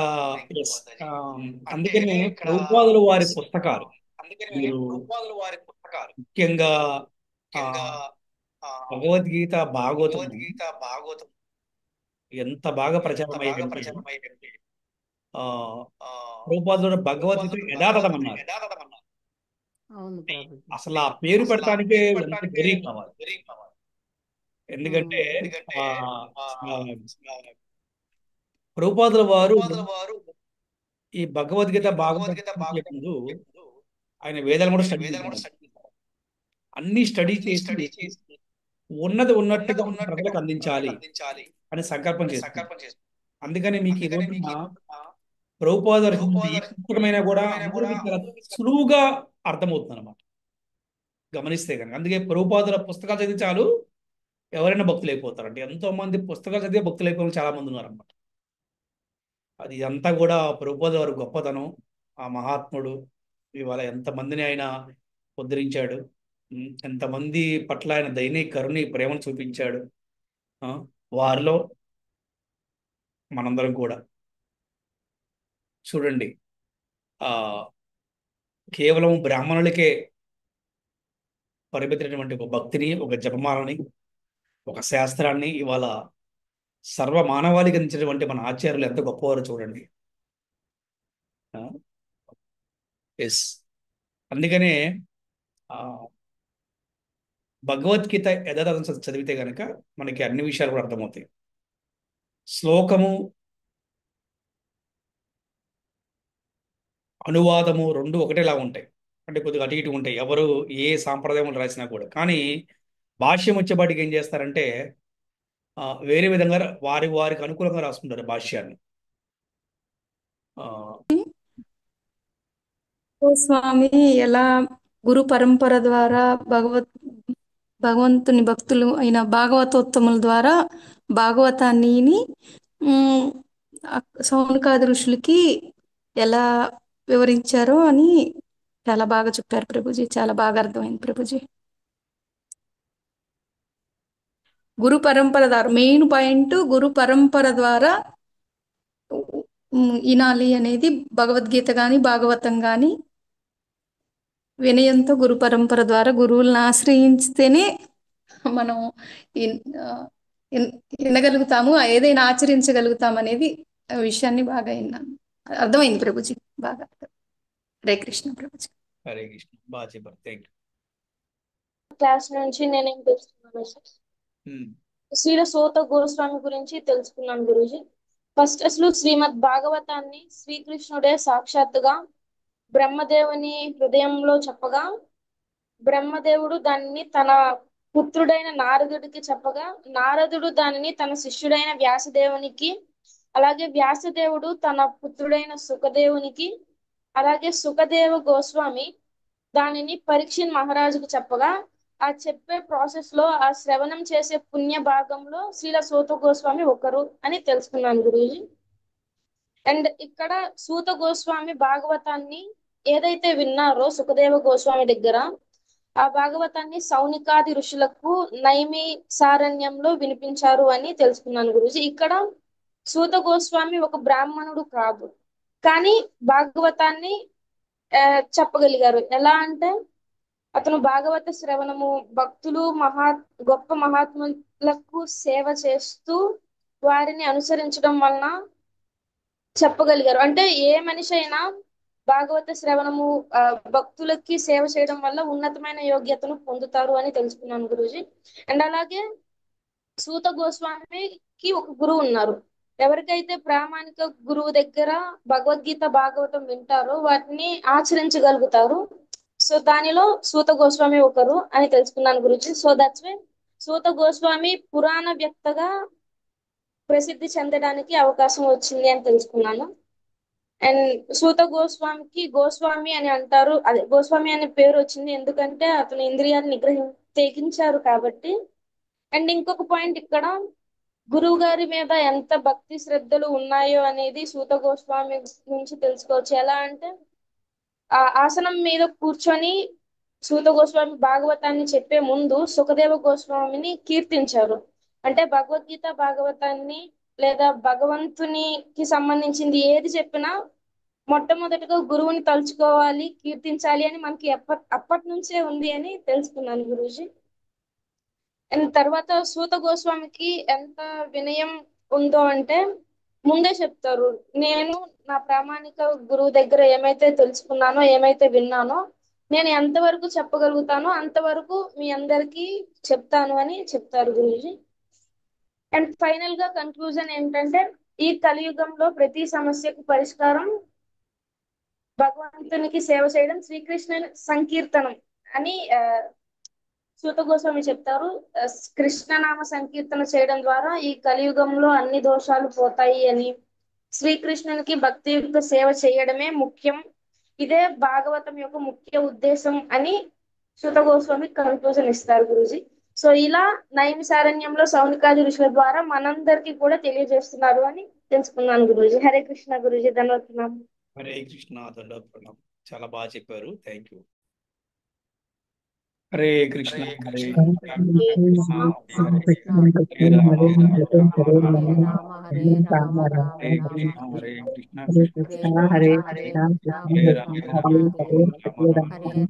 A: అందుకనే ప్రభుపాదుల వారి పుస్తకాలు మీరు ముఖ్యంగా భగవద్గీత భాగవతం ఎంత బాగా ప్రచారం అయ్యేదంటే ప్రభుపాదులు భగవద్గీత యథాతథం అన్నారు.
C: అవును ప్రభుజీ.
A: అసలు ఆ పేరు పెట్టడానికే ఎంత ధైర్యం కావాలి. ఎందుకంటే ప్రభుపాదుల వారు ఈ భగవద్గీత భాగవతం ముందు ఆయన వేదాలు కూడా స్టడీ చేశారు. అన్ని స్టడీ చేసి ఉన్నది ఉన్నట్టుగా ప్రజలకు అందించాలి అని సంకల్పం చేస్తారు. అందుకని మీకు ఈ రోజున ప్రభుపాద ఏ పుస్తకమైనా కూడా అందరికీ చాలా సులువుగా అర్థమవుతుంది అనమాట, గమనిస్తే కనుక. అందుకే ప్రభుపాదుల పుస్తకాలు చదివి చాలు ఎవరైనా భక్తులు అయిపోతారంటే, ఎంతో మంది పుస్తకాలు చదివే భక్తులు అయిపోయిన చాలా మంది ఉన్నారనమాట. అది అంతా కూడా ప్రభుపాద వారి గొప్పతనం. ఆ మహాత్ముడు ఇవాళ ఎంతమందిని ఆయన ఉద్ధరించాడు, ఎంతమంది పట్ల ఆయన దయని కరుణి ప్రేమను చూపించాడు. వారిలో మనందరం కూడా చూడండి, ఆ కేవలం బ్రాహ్మణులకే పరిమితమైనటువంటి ఒక భక్తిని, ఒక జపమాలని, ఒక శాస్త్రాన్ని ఇవాళ సర్వ మానవాళికి అందించినటువంటి మన ఆచార్యులు ఎంత గొప్పవారో చూడండి. ఎస్, అందుకనే ఆ, భగవద్గీత యథాతథం చదివితే గనక మనకి అన్ని విషయాలు కూడా అర్థమవుతాయి. శ్లోకము, అనువాదము రెండు ఒకటేలా ఉంటాయి, అంటే కొద్దిగా అటు ఇటు ఉంటాయి, ఎవరు ఏ సాంప్రదాయం రాసినా కూడా. కానీ భాష్యం వచ్చేపాటికి ఏం చేస్తారంటే వేరే విధంగా వారికి అనుకూలంగా రాసుకుంటారు భాష్యాన్ని. ఆ,
D: స్వామి ఎలా గురు పరంపర ద్వారా భగవంతుని భక్తులు అయిన భాగవతోత్తముల ద్వారా భాగవతాన్ని ఉమ్, సౌనకాది ఋషులకి ఎలా వివరించారో అని చాలా బాగా చెప్పారు ప్రభుజీ. చాలా బాగా అర్థమైంది ప్రభుజీ. గురు పరంపర ద్వారా మెయిన్ పాయింట్ గురు పరంపర ద్వారా వినాలి అనేది, భగవద్గీత గాని భాగవతం గాని వినయంతో గురు పరంపర ద్వారా గురువులను ఆశ్రయిస్తేనే మనం ఇన్- ఆ, వినగలుగుతాము, ఏదైనా ఆచరించగలుగుతాం అనేది విషయాన్ని బాగా విన్నాను, అర్థమైంది ప్రభుజీ. బాగా హరే కృష్ణ ప్రభుజీ.
A: హరే కృష్ణ, బాగా చెప్పారు, థ్యాంక్
B: క్లాస్ నుంచి నేనేం తెలుసుకున్నాను సార్?
A: యూ.
B: శ్రీల సూత గోస్వామి గురించి తెలుసుకున్నాను గురూజీ. ఫస్ట్ అసలు శ్రీమద్ భాగవతాన్ని శ్రీకృష్ణుడే సాక్షాత్తుగా బ్రహ్మదేవుని హృదయంలో చెప్పగా, బ్రహ్మదేవుడు దానిని తన పుత్రుడైన నారదుడికి చెప్పగా, నారదుడు దానిని తన శిష్యుడైన వ్యాసదేవునికి, అలాగే వ్యాసదేవుడు తన పుత్రుడైన సుఖదేవునికి, అలాగే సుఖదేవ గోస్వామి దానిని పరీక్షిత్ మహారాజుకు చెప్పగా, ఆ చెప్పే ప్రాసెస్ లో ఆ శ్రవణం చేసే పుణ్య భాగంలో శ్రీల సూత గోస్వామి ఒకరు అని తెలుసుకున్నాను గురూజీ. అండ్ ఇక్కడ సూత గోస్వామి భాగవతాన్ని ఏదైతే విన్నారో సుఖదేవ గోస్వామి దగ్గర, ఆ భాగవతాన్ని సౌనికాది ఋషులకు నైమి సారణ్యంలో వినిపించారు అని తెలుసుకున్నాను గురూజీ. ఇక్కడ సూత గోస్వామి ఒక బ్రాహ్మణుడు కాదు, కానీ భాగవతాన్ని చెప్పగలిగారు. ఎలా అంటే అతను భాగవత శ్రవణము, భక్తులు గొప్ప మహాత్ములకు సేవ చేస్తూ వారిని అనుసరించడం వలన చెప్పగలిగారు. అంటే ఏ మనిషి అయినా భాగవత శ్రవణము భక్తులకి సేవ చేయడం వల్ల ఉన్నతమైన యోగ్యతను పొందుతారు అని తెలుసుకున్నాను గురూజీ. అండ్ అలాగే సూత గోస్వామికి ఒక గురువు ఉన్నారు. ఎవరికైతే ప్రామాణిక గురువు దగ్గర భగవద్గీత భాగవతం వింటారో వాటిని ఆచరించగలుగుతారు. సో దానిలో సూత గోస్వామి ఒకరు అని తెలుసుకున్నాను గురించి. సో దట్స్ వై సూత గోస్వామి పురాణ వ్యక్తగా ప్రసిద్ధి చెందడానికి అవకాశం వచ్చింది అని తెలుసుకున్నాను. అండ్ సూత గోస్వామికి గోస్వామి అని అంటారు, అదే గోస్వామి అనే పేరు వచ్చింది ఎందుకంటే అతను ఇంద్రియాన్ని తెగించారు కాబట్టి. అండ్ ఇంకొక పాయింట్ ఇక్కడ, గురువు గారి మీద ఎంత భక్తి శ్రద్ధలు ఉన్నాయో అనేది సూత గోస్వామి నుంచి తెలుసుకోవచ్చు. ఎలా అంటే ఆ ఆసనం మీద కూర్చొని సూత గోస్వామి భాగవతాన్ని చెప్పే ముందు సుఖదేవ గోస్వామిని కీర్తించారు. అంటే భగవద్గీత భాగవతాన్ని లేదా భగవంతునికి సంబంధించింది ఏది చెప్పినా మొట్టమొదటిగా గురువుని తలుచుకోవాలి, కీర్తించాలి అని మనకి అప్పటి నుంచే ఉంది అని తెలుసుకున్నాను గురూజీ. అండ్ తర్వాత సూత గోస్వామికి ఎంత వినయం ఉందో అంటే ముందే చెప్తారు, నేను నా ప్రామాణిక గురువు దగ్గర ఏమైతే తెలుసుకున్నానో, ఏమైతే విన్నానో, నేను ఎంతవరకు చెప్పగలుగుతానో అంతవరకు మీ అందరికీ చెప్తాను అని చెప్తారు గురూజీ. అండ్ ఫైనల్ గా కన్క్లూజన్ ఏంటంటే, ఈ కలియుగంలో ప్రతి సమస్యకు పరిష్కారం భగవంతునికి సేవ చేయడం, శ్రీకృష్ణ సంకీర్తనం అని సూత గోస్వామి చెప్తారు. కృష్ణనామ సంకీర్తన చేయడం ద్వారా ఈ కలియుగంలో అన్ని దోషాలు పోతాయి అని, శ్రీకృష్ణునికి భక్తియుక్త సేవ చేయడమే ముఖ్యం, ఇదే భాగవతం యొక్క ముఖ్య ఉద్దేశం అని సూత గోస్వామి కన్క్లూజన్ ఇస్తారు గురుజీ. సో ఇలా నైమిసారణ్యంలో సౌనికాది ఋషుల ద్వారా మనందరికీ కూడా తెలియజేస్తున్నారు అని తెలుసుకున్నాను గురూజీ. హరే కృష్ణ గురూజీ, ధన్యవాదాలు.
A: హరే కృష్ణ, దండోత్ ప్రణామం. చాలా బాగా చెప్పారు, thank you. Hare Krishna Hare
C: Krishna
A: Hare Rama Rama Rama
C: Hare Rama Rama
A: Hare
C: Rama
A: Krishna Hare Krishna
C: Hare
A: Krishna
C: Krishna Hare Krishna Krishna
A: Hare
C: Krishna
A: Rama
C: Hare
A: Rama Rama
C: Hare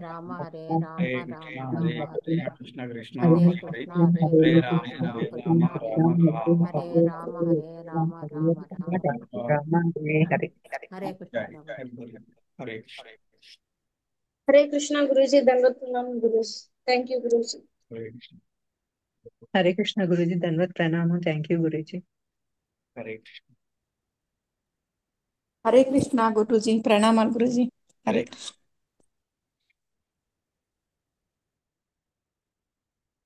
C: Rama Hare Rama
A: Hare
C: Rama
A: Krishna
C: Rama
A: Hare
C: Hare
A: Krishna Krishna
C: Hare
A: Hare
C: Krishna Hare
A: Hare
C: Krishna
A: Rama
C: Krishna
A: Rama
C: Krishna
A: Rama Rama
C: Hare Rama Rama Hare Krishna
A: Hare Krishna
B: Hare Krishna Guruji, దండతున్నాను Guruji. Thank you Guruji.
A: Hare Krishna
E: Hare Krishna Guruji, ధన్యవాద ప్రణామం. Thank you Guruji.
A: హరే కృష్ణ
D: హరే కృష్ణ గురూజీ, ప్రణామాలు గురూజీ. హరే
A: హరే
D: కృష్ణ.